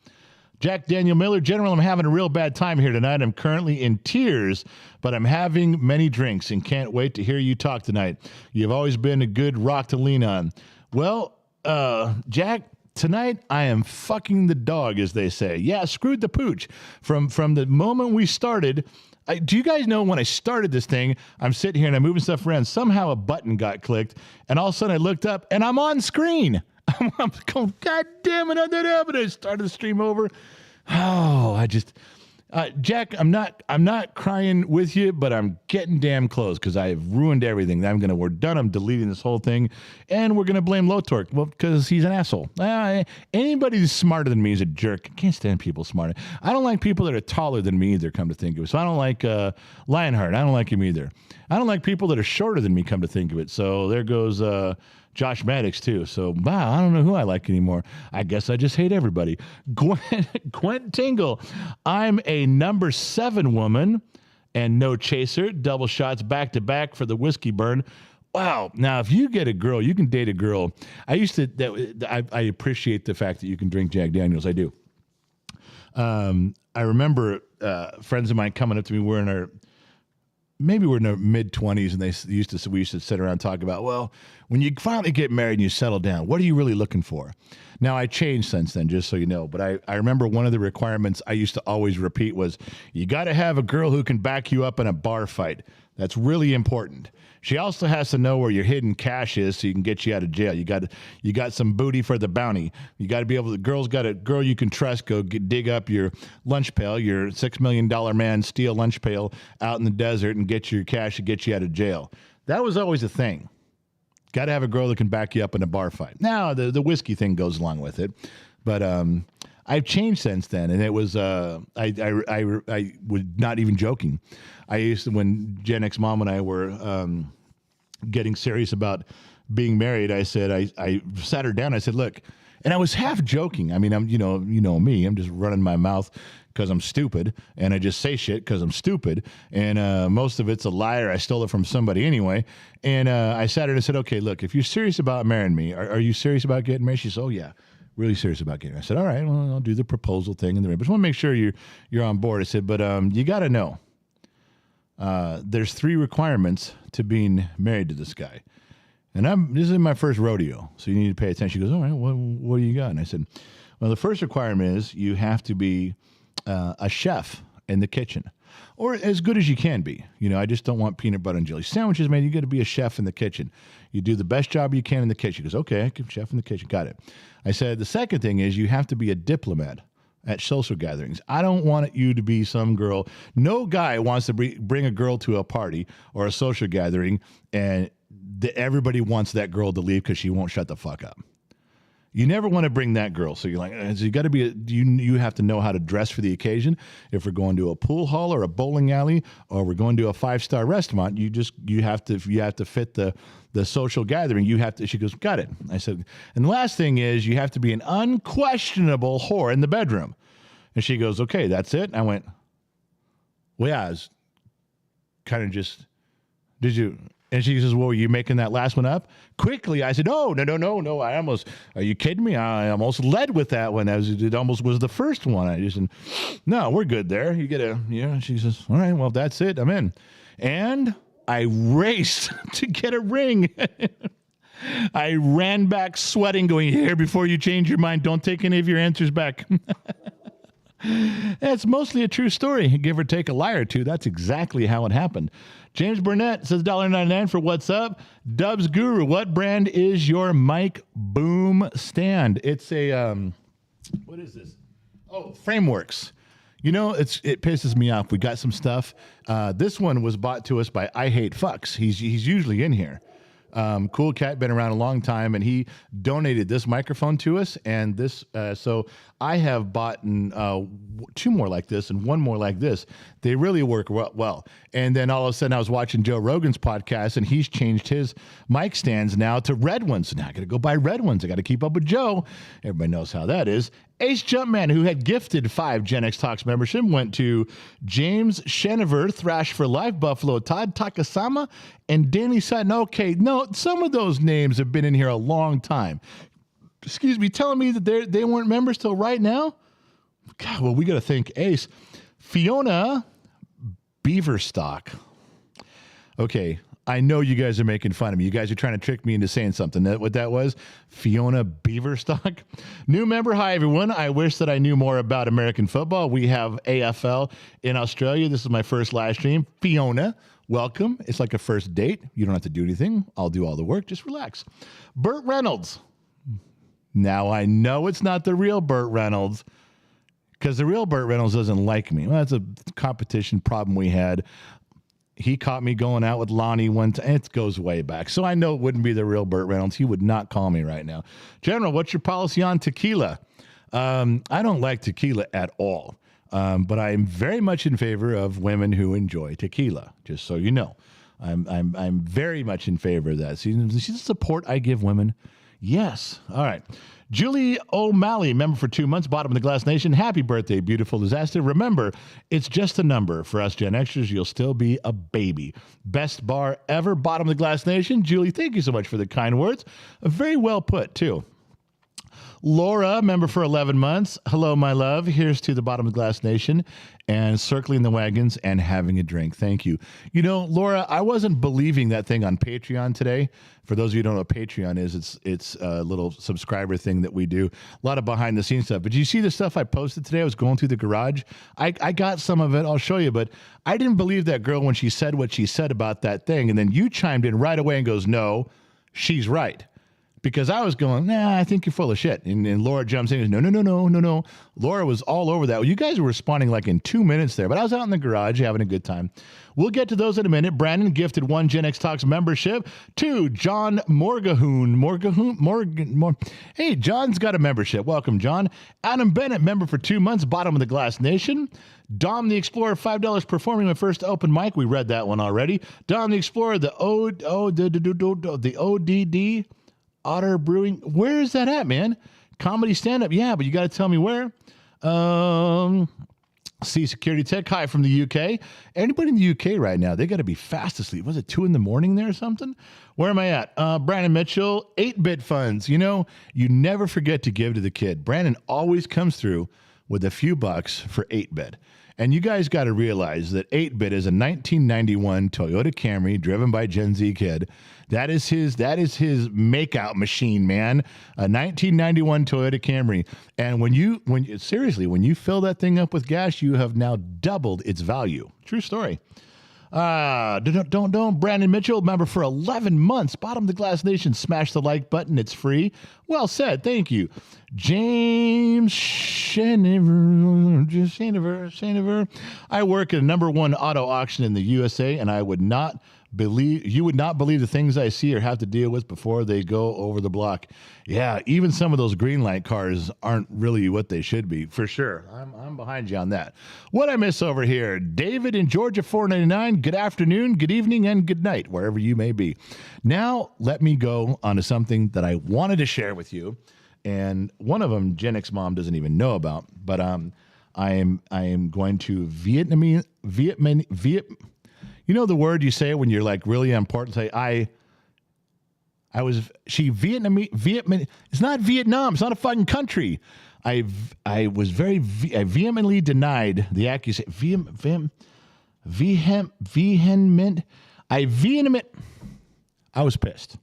Jack Daniel Miller, General, I'm having a real bad time here tonight. I'm currently in tears, but I'm having many drinks and can't wait to hear you talk tonight. You've always been a good rock to lean on. Well, Jack, tonight I am fucking the dog, as they say. Yeah, screwed the pooch. From the moment we started, do you guys know when I started this thing, I'm sitting here and I'm moving stuff around. Somehow a button got clicked, and all of a sudden I looked up and I'm on screen. I'm going, God damn it, I did it. I started the stream over. Oh, Jack, I'm not crying with you, but I'm getting damn close because I've ruined everything. We're done. I'm deleting this whole thing, and we're gonna blame Lotork. Well, because he's an asshole. Anybody who's smarter than me is a jerk. I can't stand people smarter. I don't like people that are taller than me either. Come to think of it, so I don't like Lionheart. I don't like him either. I don't like people that are shorter than me. Come to think of it, so there goes Josh Maddox too. So wow, I don't know who I like anymore. I guess I just hate everybody. Gwent Tingle. I'm a number 7 woman and no chaser. Double shots back to back for the whiskey burn. Wow. Now, if you get a girl, you can date a girl. I appreciate the fact that you can drink Jack Daniels. I do. I remember friends of mine coming up to me. We're in our mid-20s, and we used to sit around and talk about, well, when you finally get married and you settle down, what are you really looking for? Now, I changed since then, just so you know, but I remember one of the requirements I used to always repeat was, you got to have a girl who can back you up in a bar fight. That's really important. She also has to know where your hidden cash is so you can get you out of jail. You got some booty for the bounty. You got to be able to, girl you can trust, dig up your lunch pail, your $6 million man steal lunch pail out in the desert and get your cash and get you out of jail. That was always a thing. Got to have a girl that can back you up in a bar fight. Now, the whiskey thing goes along with it. But I've changed since then, and it was I was not even joking. I used to, when Gen X mom and I were getting serious about being married, I said I sat her down. I said, look, and I was half joking. I mean, I'm you know me. I'm just running my mouth because I'm stupid, and I just say shit because I'm stupid, and most of it's a liar. I stole it from somebody anyway. And I sat her and I said, okay, look, if you're serious about marrying me, are you serious about getting married? She said, oh yeah, really serious about getting married. I said, all right, well, I'll do the proposal thing and the ring, but I just want to make sure you're on board. I said, but you got to know, there's 3 requirements to being married to this guy. And this is my first rodeo, so you need to pay attention. She goes, all right, what do you got? And I said, well, the first requirement is you have to be a chef in the kitchen, or as good as you can be. You know, I just don't want peanut butter and jelly sandwiches, man. You got to be a chef in the kitchen. You do the best job you can in the kitchen. She goes, okay, I can chef in the kitchen. Got it. I said, the second thing is you have to be a diplomat at social gatherings. I don't want you to be some girl. No guy wants to bring a girl to a party or a social gathering and everybody wants that girl to leave because she won't shut the fuck up. You never want to bring that girl. So you're like, so you got to be, you have to know how to dress for the occasion. If we're going to a pool hall or a bowling alley, or we're going to a 5-star restaurant, you have to fit the social gathering. She goes, got it. I said, and the last thing is you have to be an unquestionable whore in the bedroom. And she goes, okay, that's it. And I went, well, yeah, I was kind of just, did you? And she says, well, are you making that last one up? Quickly, I said, no. Are you kidding me? I almost led with that one. It almost was the first one. I just said, no, we're good there. You get she says, all right, well, that's it. I'm in. And I raced to get a ring. I ran back sweating, going, here, before you change your mind, don't take any of your answers back. It's mostly a true story. Give or take a lie or two. That's exactly how it happened. James Burnett says $1.99 for what's up. Dubs Guru, what brand is your mic boom stand? It's a, what is this? Oh, Frameworks. You know, it pisses me off. We got some stuff. This one was bought to us by I Hate Fucks. He's usually in here. Cool cat, been around a long time, and he donated this microphone to us. And this, so I have bought 2 more like this and 1 more like this. They really work well. And then all of a sudden, I was watching Joe Rogan's podcast, and he's changed his mic stands now to red ones. So now I got to go buy red ones. I got to keep up with Joe. Everybody knows how that is. Ace Jumpman, who had gifted 5 Gen X Talks membership, went to James Shenever, Thrash for Life, Buffalo, Todd Takasama, and Danny Sutton. Okay, no, some of those names have been in here a long time. Excuse me, telling me that they weren't members till right now? God, well, we got to thank Ace. Fiona Beaverstock. Okay, I know you guys are making fun of me. You guys are trying to trick me into saying something. That what that was? Fiona Beaverstock. New member. Hi, everyone. I wish that I knew more about American football. We have AFL in Australia. This is my first live stream. Fiona, welcome. It's like a first date. You don't have to do anything. I'll do all the work. Just relax. Burt Reynolds. Now, I know it's not the real Burt Reynolds because the real Burt Reynolds doesn't like me. Well, that's a competition problem we had. He caught me going out with Lonnie one time. It goes way back. So I know it wouldn't be the real Burt Reynolds. He would not call me right now. General, what's your policy on tequila? I don't like tequila at all. But I'm very much in favor of women who enjoy tequila, just so you know. I'm very much in favor of that. See the support I give women? Yes. All right. Julie O'Malley, member for 2 months, bottom of the Glass Nation. Happy birthday, beautiful disaster. Remember, it's just a number. For us Gen Xers, you'll still be a baby. Best bar ever, bottom of the Glass Nation. Julie, thank you so much for the kind words. Very well put, too. Laura, member for 11 months. Hello, my love. Here's to the bottom of the Glass Nation and circling the wagons and having a drink. Thank you. You know, Laura, I wasn't believing that thing on Patreon today. For those of you who don't know what Patreon is, it's a little subscriber thing that we do. A lot of behind the scenes stuff. But did you see the stuff I posted today? I was going through the garage. I got some of it. I'll show you. But I didn't believe that girl when she said what she said about that thing. And then you chimed in right away and goes, no, she's right. because I was going, nah, I think you're full of shit. And Laura jumps in and goes, no. Laura was all over that. Well, you guys were responding like in 2 minutes there, but I was out in the garage having a good time. We'll get to those in a minute. Brandon gifted 1 Gen X Talks membership to John Morgahoon. Hey, John's got a membership. Welcome, John. Adam Bennett, member for 2 months, bottom of the Glass Nation. Dom the Explorer, $5 performing my first open mic. We read that one already. Dom the Explorer, the ODD, Otter Brewing. Where is that at, man? Comedy stand-up. Yeah, but you got to tell me where. See Security Tech. Hi from the UK. Anybody in the UK right now, they got to be fast asleep. Was it 2 in the morning there or something? Where am I at? Brandon Mitchell, 8-Bit Funds. You know, you never forget to give to the kid. Brandon always comes through with a few bucks for 8-Bit. And you guys got to realize that 8-Bit is a 1991 Toyota Camry driven by Gen Z kid. That is his makeout machine, man. A 1991 Toyota Camry. And when you fill that thing up with gas, you have now doubled its value. True story. Don't. Brandon Mitchell, member for 11 months. Bottom of the Glass Nation. Smash the like button. It's free. Well said. Thank you. James Shaniver. I work at a #1 auto auction in the USA, and you would not believe the things I see or have to deal with before they go over the block. Yeah, even some of those green light cars aren't really what they should be, for sure. I'm behind you on that. What I miss over here? David in Georgia, $4.99. Good afternoon, good evening, and good night, wherever you may be. Now, let me go on to something that I wanted to share with you, and one of them, Gen X Mom doesn't even know about, but I am going to Vietnamese. You know the word you say when you're like really important? Say, Vietnamese. It's not Vietnam. It's not a fucking country. I vehemently denied the accusation. Vehement. I was pissed.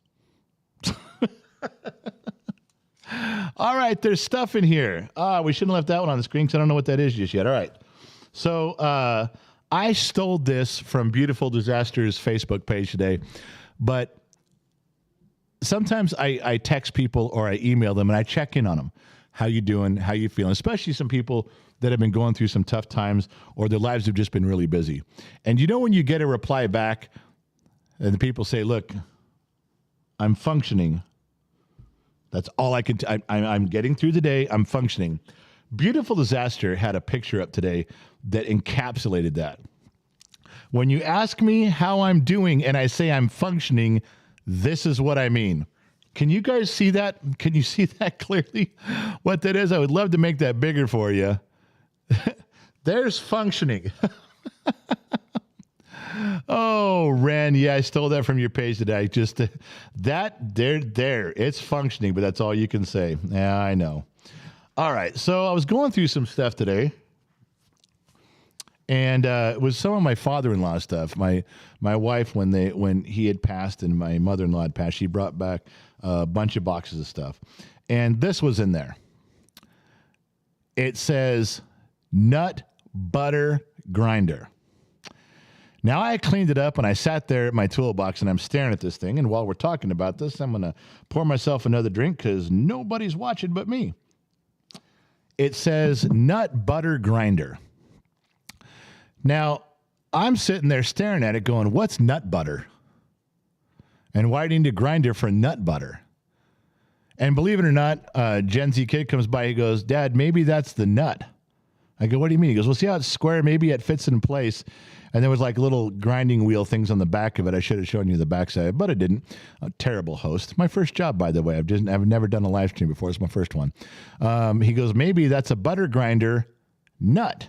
All right, there's stuff in here. We shouldn't have left that one on the screen because I don't know what that is just yet. All right. So, I stole this from Beautiful Disasters Facebook page today, but sometimes I text people or I email them and I check in on them. How you doing? How you feeling? Especially some people that have been going through some tough times or their lives have just been really busy. And you know when you get a reply back and the people say, look, I'm functioning. That's all I can I'm getting through the day. I'm functioning. Beautiful Disaster had a picture up today that encapsulated that. When you ask me how I'm doing and I say I'm functioning, this is what I mean. Can you guys see that? Can you see that clearly? What that is? I would love to make that bigger for you. There's functioning. Oh, Ren, yeah, I stole that from your page today. Just there. It's functioning, but that's all you can say. Yeah, I know. All right, so I was going through some stuff today, and it was some of my father-in-law stuff. My wife, when he had passed and my mother-in-law had passed, she brought back a bunch of boxes of stuff, and this was in there. It says nut butter grinder. Now I cleaned it up and I sat there at my toolbox and I'm staring at this thing. And while we're talking about this, I'm going to pour myself another drink because nobody's watching but me. It says nut butter grinder. Now, I'm sitting there staring at it going, what's nut butter? And why do you need a grinder for nut butter? And believe it or not, Gen Z kid comes by, he goes, Dad, maybe that's the nut. I go, what do you mean? He goes, well, see how it's square? Maybe it fits in place. And there was like little grinding wheel things on the back of it. I should have shown you the backside, but I didn't. A terrible host. My first job, by the way. I've never done a live stream before. It's my first one. He goes, maybe that's a butter grinder nut.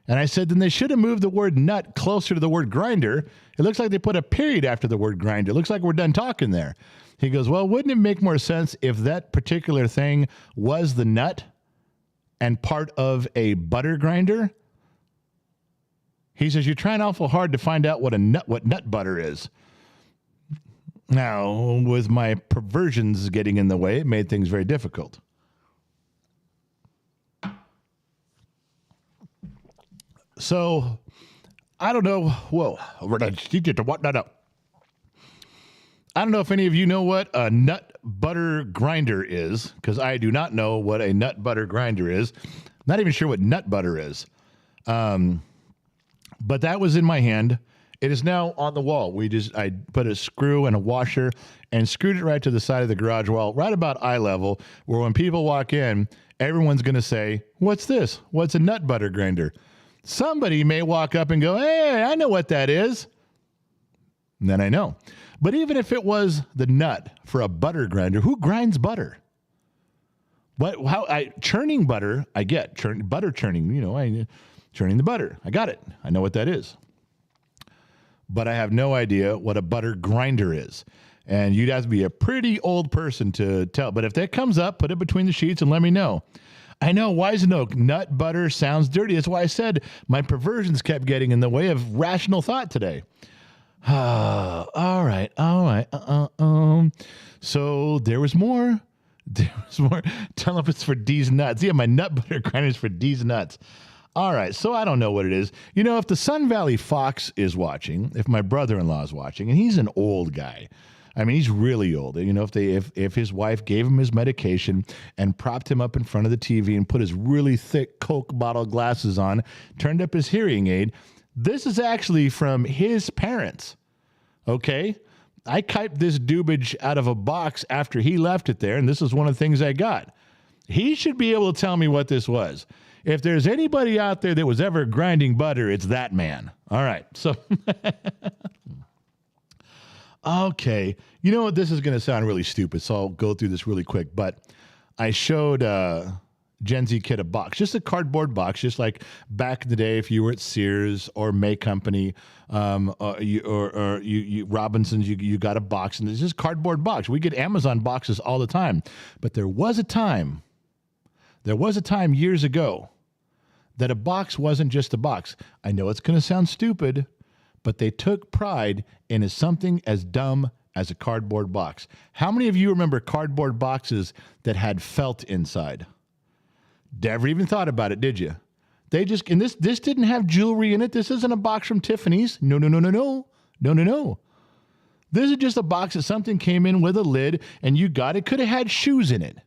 And I said, then they should have moved the word nut closer to the word grinder. It looks like they put a period after the word grinder. It looks like we're done talking there. He goes, well, wouldn't it make more sense if that particular thing was the nut and part of a butter grinder? He says, you're trying awful hard to find out what nut butter is. Now, with my perversions getting in the way, it made things very difficult. So, I don't know. Whoa. I don't know if any of you know what a nut butter grinder is, because I do not know what a nut butter grinder is. Not even sure what nut butter is. But that was in my hand. It is now on the wall. I put a screw and a washer and screwed it right to the side of the garage wall, right about eye level, where when people walk in, everyone's going to say, "What's this? What's a nut butter grinder?" Somebody may walk up and go, "Hey, I know what that is." And then I know. But even if it was the nut for a butter grinder, who grinds butter? Churning butter, I get. Butter churning, churning the butter. I got it. I know what that is. But I have no idea what a butter grinder is. And you'd have to be a pretty old person to tell. But if that comes up, put it between the sheets and let me know. I know, Wise and Oak, nut butter sounds dirty. That's why I said my perversions kept getting in the way of rational thought today. All right. So there was more. Tell them it's for D's nuts. Yeah, my nut butter grinder is for D's nuts. All right, so I don't know what it is. If the Sun Valley Fox is watching, if my brother-in-law is watching, and he's an old guy. I mean, he's really old. If his wife gave him his medication and propped him up in front of the TV and put his really thick Coke bottle glasses on, turned up his hearing aid, this is actually from his parents, okay? I kiped this dubage out of a box after he left it there, and this is one of the things I got. He should be able to tell me what this was. If there's anybody out there that was ever grinding butter, it's that man. All right, so... Okay, you know what? This is going to sound really stupid, so I'll go through this really quick, but I showed... Gen Z Kid a box, just a cardboard box, just like back in the day if you were at Sears or May Company you Robinsons, you got a box, and it's just cardboard box. We get Amazon boxes all the time. But there was a time years ago that a box wasn't just a box. I know it's going to sound stupid, but they took pride in something as dumb as a cardboard box. How many of you remember cardboard boxes that had felt inside? Never even thought about it, did you? They just, and this didn't have jewelry in it. This isn't a box from Tiffany's. No. This is just a box that something came in with a lid and you got it. Could have had shoes in it.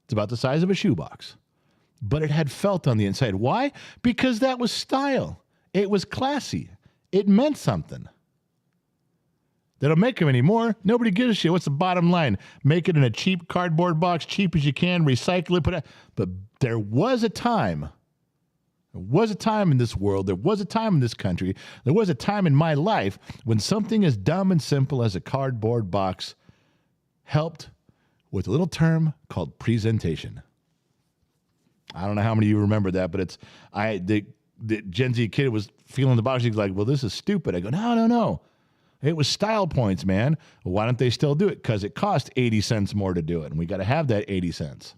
It's about the size of a shoebox. But it had felt on the inside. Why? Because that was style. It was classy. It meant something. They don't make them anymore. Nobody gives a shit. What's the bottom line? Make it in a cheap cardboard box, cheap as you can, recycle it, But there was a time. There was a time in this world. There was a time in this country. There was a time in my life when something as dumb and simple as a cardboard box helped with a little term called presentation. I don't know how many of you remember that, but the Gen Z Kid was feeling the box. He's like, well, this is stupid. I go, no. It was style points, man. Why don't they still do it? Because it cost 80 cents more to do it, and we got to have that 80 cents.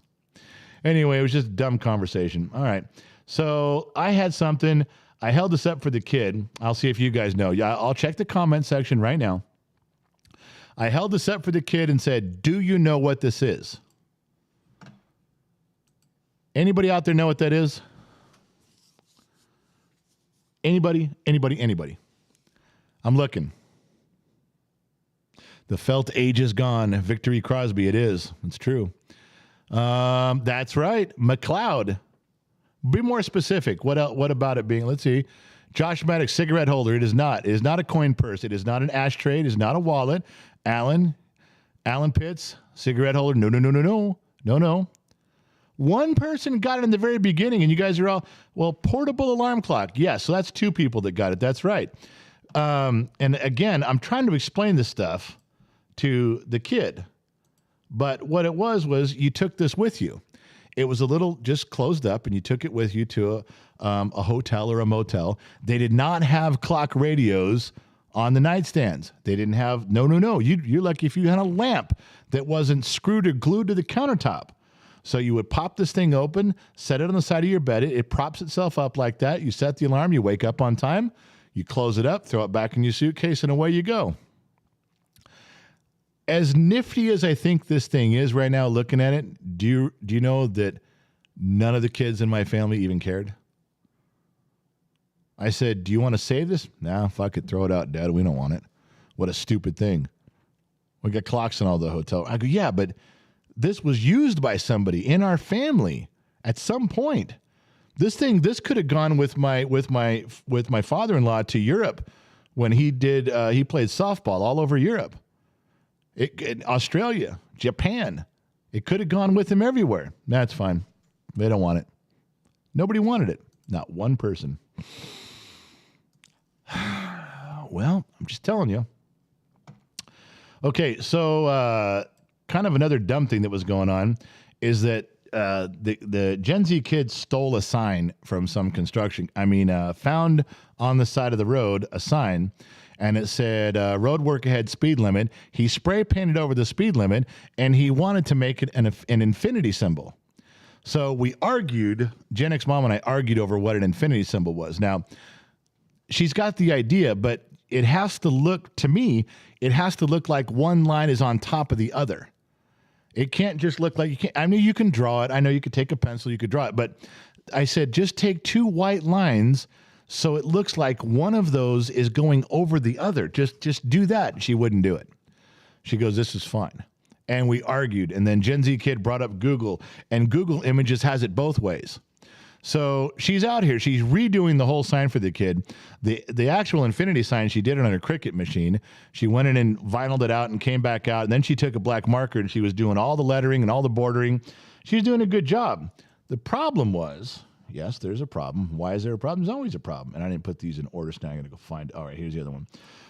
Anyway, it was just a dumb conversation. All right. So I had something. I held this up for the kid. I'll see if you guys know. Yeah, I'll check the comment section right now. I held this up for the kid and said, do you know what this is? Anybody out there know what that is? Anybody? I'm looking. The felt age is gone. Victory Crosby, it is. It's true. That's right. McLeod. Be more specific. What else? What about it being? Let's see. Josh Maddox cigarette holder. It is not. It is not a coin purse. It is not an ashtray. It is not a wallet. Alan Pitts cigarette holder. No. One person got it in the very beginning, and you guys are all, portable alarm clock. Yes, so that's two people that got it. That's right. And again, I'm trying to explain this stuff to the kid. But what it was you took this with you. It was a little just closed up, and you took it with you to a hotel or a motel. They did not have clock radios on the nightstands. They didn't have, no. You're lucky if you had a lamp that wasn't screwed or glued to the countertop. So you would pop this thing open, set it on the side of your bed. It props itself up like that. You set the alarm. You wake up on time. You close it up, throw it back in your suitcase, and away you go. As nifty as I think this thing is right now, looking at it, do you know that none of the kids in my family even cared? I said, do you want to save this? Nah, fuck it, throw it out, Dad. We don't want it. What a stupid thing. We got clocks in all the hotel. I go, yeah, but this was used by somebody in our family at some point. This could have gone with my father-in-law to Europe when he played softball all over Europe. Australia, Japan. It could have gone with him everywhere. That's fine. They don't want it. Nobody wanted it. Not one person. Well, I'm just telling you. Okay, so kind of another dumb thing that was going on is that the Gen Z kids stole a sign from some construction. Found on the side of the road a sign, and it said, road work ahead, speed limit. He spray painted over the speed limit, and he wanted to make it an infinity symbol. So we argued, Gen X Mom and I argued over what an infinity symbol was. Now, she's got the idea, but it has to look, to me, it has to look like one line is on top of the other. It can't just look like you can't. I mean, you can draw it. I know you could take a pencil, you could draw it. But I said, just take two white lines so it looks like one of those is going over the other. Just do that. She wouldn't do it. She goes, this is fine. And we argued. And then Gen Z kid brought up Google, and Google Images has it both ways. So she's out here. She's redoing the whole sign for the kid. The actual infinity sign, she did it on her Cricut machine. She went in and vinyled it out and came back out. And then she took a black marker and she was doing all the lettering and all the bordering. She was doing a good job. The problem was, yes, there's a problem. Why is there a problem? There's always a problem. And I didn't put these in order, so now I'm going to go find. All right, here's the other one.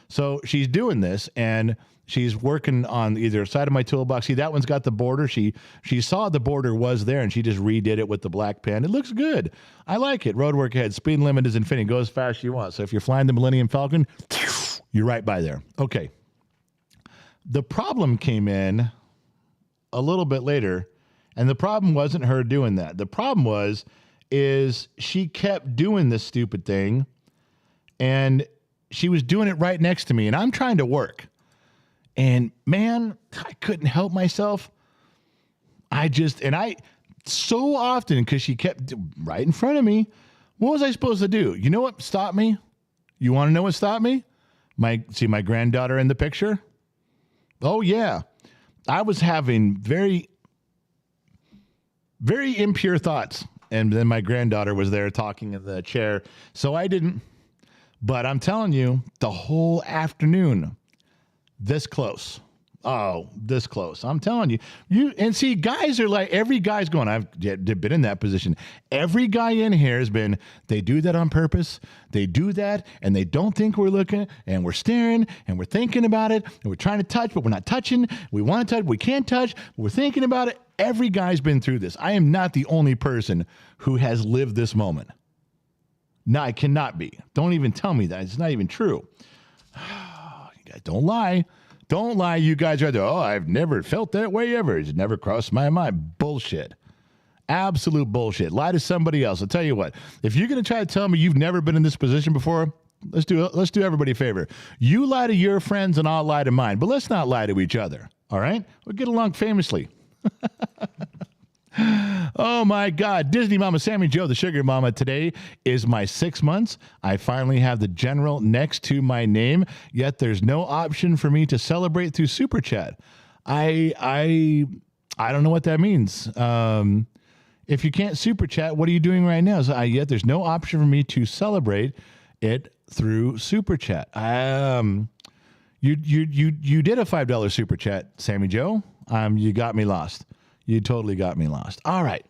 So she's doing this, and she's working on either side of my toolbox. See, that one's got the border. She saw the border was there, and she just redid it with the black pen. It looks good. I like it. Road work ahead. Speed limit is infinity. Go as fast as you want. So if you're flying the Millennium Falcon, you're right by there. Okay. The problem came in a little bit later, and the problem wasn't her doing that. The problem is she kept doing this stupid thing, and she was doing it right next to me, and I'm trying to work. And man, I couldn't help myself. So often, because she kept right in front of me, what was I supposed to do? You know what stopped me? You want to know what stopped me? See my granddaughter in the picture? Oh, yeah. I was having very, very impure thoughts. And then my granddaughter was there talking in the chair. So I didn't. But I'm telling you, the whole afternoon, this close. Oh, this close. I'm telling you. And see, guys are like, every guy's going, I've been in that position. Every guy in here has been, they do that on purpose. They do that, and they don't think we're looking, and we're staring, and we're thinking about it, and we're trying to touch, but we're not touching. We want to touch, we can't touch. We're thinking about it. Every guy's been through this. I am not the only person who has lived this moment. No, I cannot be. Don't even tell me that. It's not even true. You guys, don't lie. Don't lie. You guys are there. Oh, I've never felt that way ever. It's never crossed my mind. Bullshit. Absolute bullshit. Lie to somebody else. I'll tell you what. If you're going to try to tell me you've never been in this position before, let's do everybody a favor. You lie to your friends and I'll lie to mine. But let's not lie to each other. All right? We'll get along famously. Oh, my God. Disney Mama Sammy Joe, the Sugar Mama. Today is my 6 months. I finally have the general next to my name, yet there's no option for me to celebrate through Super Chat. I don't know what that means. If you can't Super Chat, what are you doing right now? So yet there's no option for me to celebrate it through Super Chat. You did a $5 Super Chat, Sammy Joe. You got me lost. You totally got me lost. All right.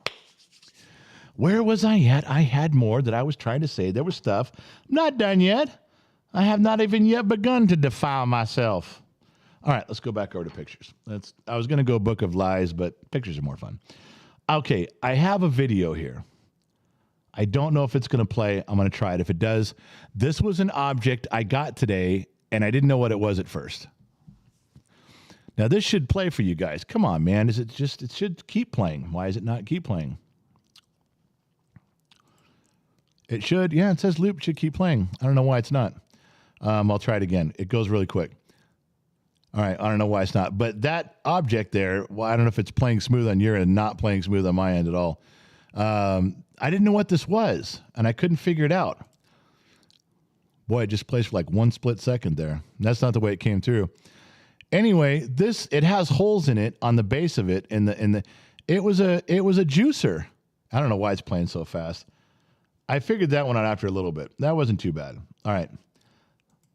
Where was I at? I had more that I was trying to say. There was stuff. I'm not done yet. I have not even yet begun to defile myself. All right, let's go back over to pictures. I was going to go Book of Lies, but pictures are more fun. Okay, I have a video here. I don't know if it's going to play. I'm going to try it. If it does, this was an object I got today, and I didn't know what it was at first. Now, this should play for you guys. Come on, man. It should keep playing. Why does it not keep playing? It should. Yeah, it says loop. It should keep playing. I don't know why it's not. I'll try it again. It goes really quick. All right. I don't know why it's not. But that object there, well, I don't know if it's playing smooth on your end, not playing smooth on my end at all. I didn't know what this was, and I couldn't figure it out. Boy, it just plays for like one split second there. That's not the way it came through. Anyway, it has holes in it on the base of it. It was a juicer. I don't know why it's playing so fast. I figured that one out after a little bit. That wasn't too bad. All right.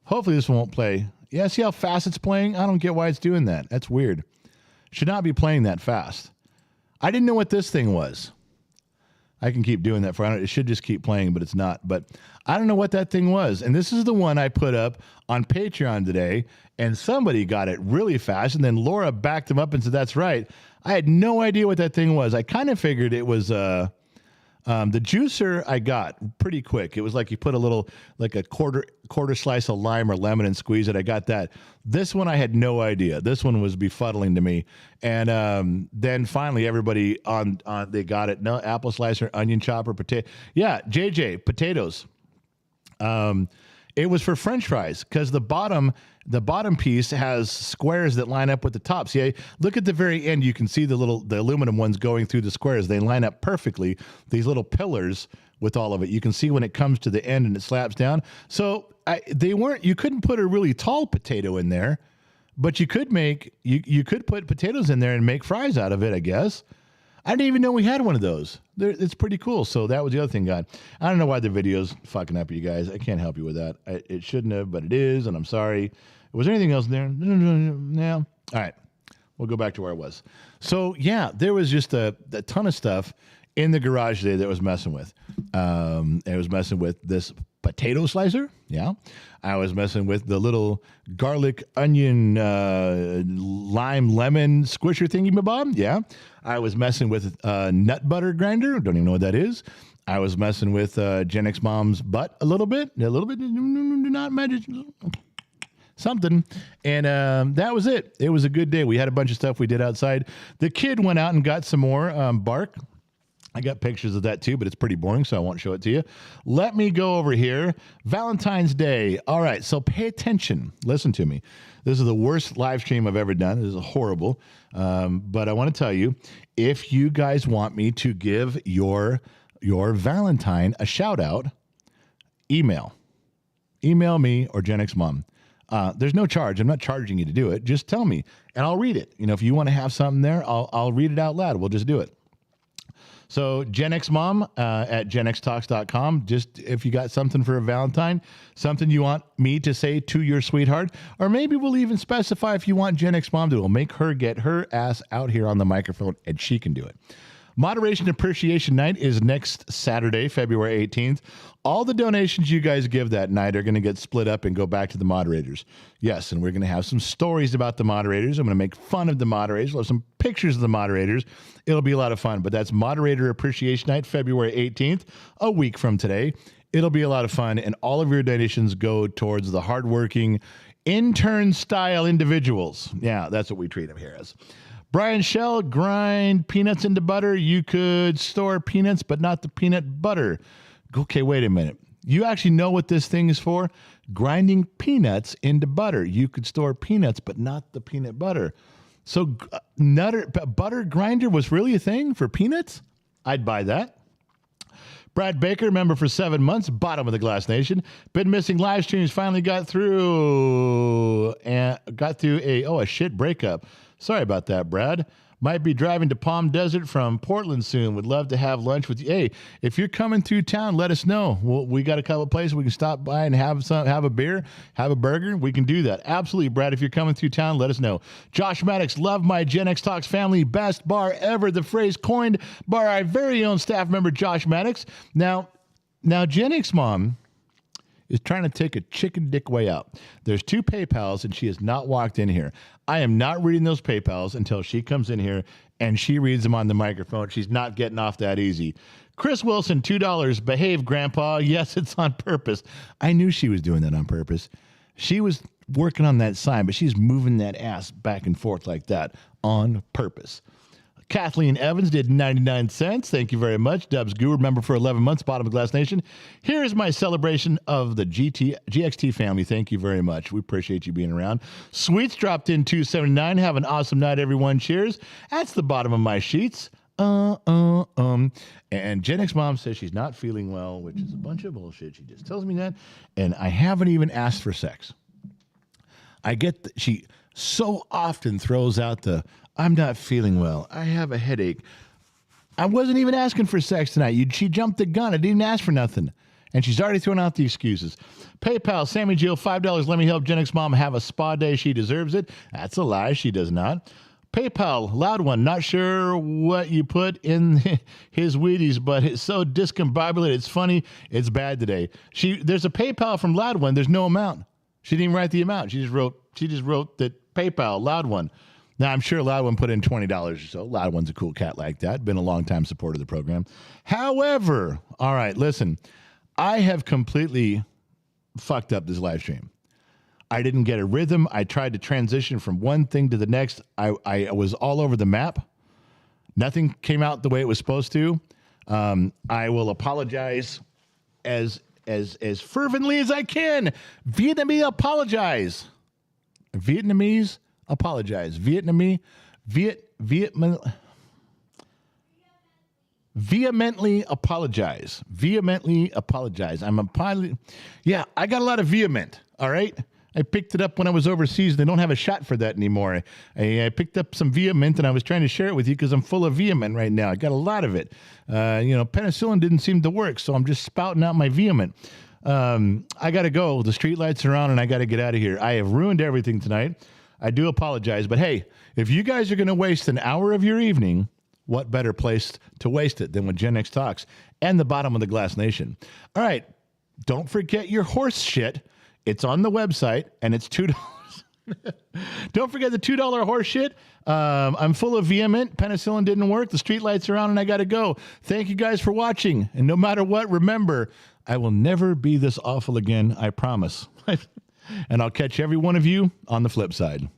Hopefully this one won't play. Yeah, see how fast it's playing? I don't get why it's doing that. That's weird. Should not be playing that fast. I didn't know what this thing was. I can keep doing that for it. Should just keep playing, but it's not. But I don't know what that thing was. And this is the one I put up on Patreon today, and somebody got it really fast, and then Laura backed them up and said, that's right. I had no idea what that thing was. I kind of figured it was the juicer I got pretty quick. It was like you put like a quarter slice of lime or lemon and squeeze it. I got that. This one I had no idea. This one was befuddling to me. And then finally everybody they got it. No, apple slicer, onion chopper, potato. Yeah, JJ, potatoes. It was for French fries because the bottom piece has squares that line up with the top. See, look at the very end. You can see the aluminum ones going through the squares. They line up perfectly. These little pillars with all of it. You can see when it comes to the end and it slaps down. So you couldn't put a really tall potato in there, but you could put potatoes in there and make fries out of it, I guess. I didn't even know we had one of those. It's pretty cool. So that was the other thing, God. I don't know why the video's fucking up, you guys. I can't help you with that. It shouldn't have, but it is, and I'm sorry. Was there anything else in there? No. All right. We'll go back to where I was. So, yeah, there was just a ton of stuff in the garage today that was messing with. It was messing with this potato slicer. Yeah. I was messing with the little garlic, onion, lime, lemon squisher thingy-mabob. Yeah. I was messing with nut butter grinder. Don't even know what that is. I was messing with Gen X Mom's butt a little bit. Not magic. Something. And that was it. It was a good day. We had a bunch of stuff we did outside. The kid went out and got some more bark. I got pictures of that too, but it's pretty boring, so I won't show it to you. Let me go over here. Valentine's Day. All right, so pay attention. Listen to me. This is the worst live stream I've ever done. This is horrible. But I want to tell you, if you guys want me to give your Valentine a shout out, email me or Gen X Mom. There's no charge. I'm not charging you to do it. Just tell me, and I'll read it. If you want to have something there, I'll read it out loud. We'll just do it. So Gen X Mom at genxtalks.com. Just if you got something for a Valentine, something you want me to say to your sweetheart, or maybe we'll even specify if you want Gen X Mom to. We'll make her get her ass out here on the microphone, and she can do it. Moderation Appreciation Night is next Saturday, February 18th. All the donations you guys give that night are going to get split up and go back to the moderators. Yes, and we're going to have some stories about the moderators. I'm going to make fun of the moderators. We'll have some pictures of the moderators. It'll be a lot of fun. But that's Moderator Appreciation Night, February 18th, a week from today. It'll be a lot of fun, and all of your donations go towards the hardworking intern-style individuals. Yeah, that's what we treat them here as. Brian Shell, grind peanuts into butter. You could store peanuts, but not the peanut butter. Okay, wait a minute. You actually know what this thing is for? Grinding peanuts into butter. You could store peanuts, but not the peanut butter. So butter grinder was really a thing for peanuts? I'd buy that. Brad Baker, member for 7 months, bottom of the Glass Nation. Been missing live streams, finally got through a shit breakup. Sorry about that, Brad. Might be driving to Palm Desert from Portland soon. Would love to have lunch with you. Hey, if you're coming through town, let us know. We got a couple of places we can stop by and have a beer, have a burger. We can do that. Absolutely, Brad. If you're coming through town, let us know. Josh Maddox, love my Gen X Talks family. Best bar ever. The phrase coined by our very own staff member, Josh Maddox. Now Gen X Mom is trying to take a chicken dick way out. There's 2 PayPals, and she has not walked in here. I am not reading those PayPals until she comes in here and she reads them on the microphone. She's not getting off that easy. Chris Wilson, $2. Behave, Grandpa. Yes, it's on purpose. I knew she was doing that on purpose. She was working on that sign, but she's moving that ass back and forth like that on purpose. Kathleen Evans did 99 cents. Thank you very much. Dubs Guru, member for 11 months, bottom of Glass Nation. Here is my celebration of the GXT family. Thank you very much. We appreciate you being around. Sweets dropped in 279. Have an awesome night, everyone. Cheers. That's the bottom of my sheets. And Gen X Mom says she's not feeling well, which is a bunch of bullshit. She just tells me that. And I haven't even asked for sex. I get so often throws out the, I'm not feeling well. I have a headache. I wasn't even asking for sex tonight. She jumped the gun. I didn't even ask for nothing. And she's already thrown out the excuses. PayPal, Sammy Jill, $5. Let me help Gen X mom have a spa day. She deserves it. That's a lie. She does not. PayPal, loud one. Not sure what you put in his Wheaties, but it's so discombobulated. It's funny. It's bad today. There's a PayPal from Loud One. There's no amount. She didn't even write the amount. She just wrote that PayPal, Loud One. Now, I'm sure Loud One put in $20 or so. Loud One's a cool cat like that. Been a long-time supporter of the program. However, all right, listen. I have completely fucked up this live stream. I didn't get a rhythm. I tried to transition from one thing to the next. I was all over the map. Nothing came out the way it was supposed to. I will apologize as fervently as I can. Vietnamese apologize. Vietnamese apologize. Vehemently apologize. Vehemently apologize. I'm apologizing. Yeah, I got a lot of vehement. All right. I picked it up when I was overseas. They don't have a shot for that anymore. I picked up some vehement and I was trying to share it with you because I'm full of vehement right now. I got a lot of it. Penicillin didn't seem to work, so I'm just spouting out my vehement. I got to go. The street lights are on and I got to get out of here. I have ruined everything tonight. I do apologize. But hey, if you guys are going to waste an hour of your evening, what better place to waste it than with Gen X Talks and the Bottom of the Glass Nation? All right. Don't forget your horse shit. It's on the website, and it's $2. Don't forget the $2 horse shit. I'm full of vehement. Penicillin didn't work. The street lights are on, and I got to go. Thank you guys for watching. And no matter what, remember, I will never be this awful again. I promise. And I'll catch every one of you on the flip side.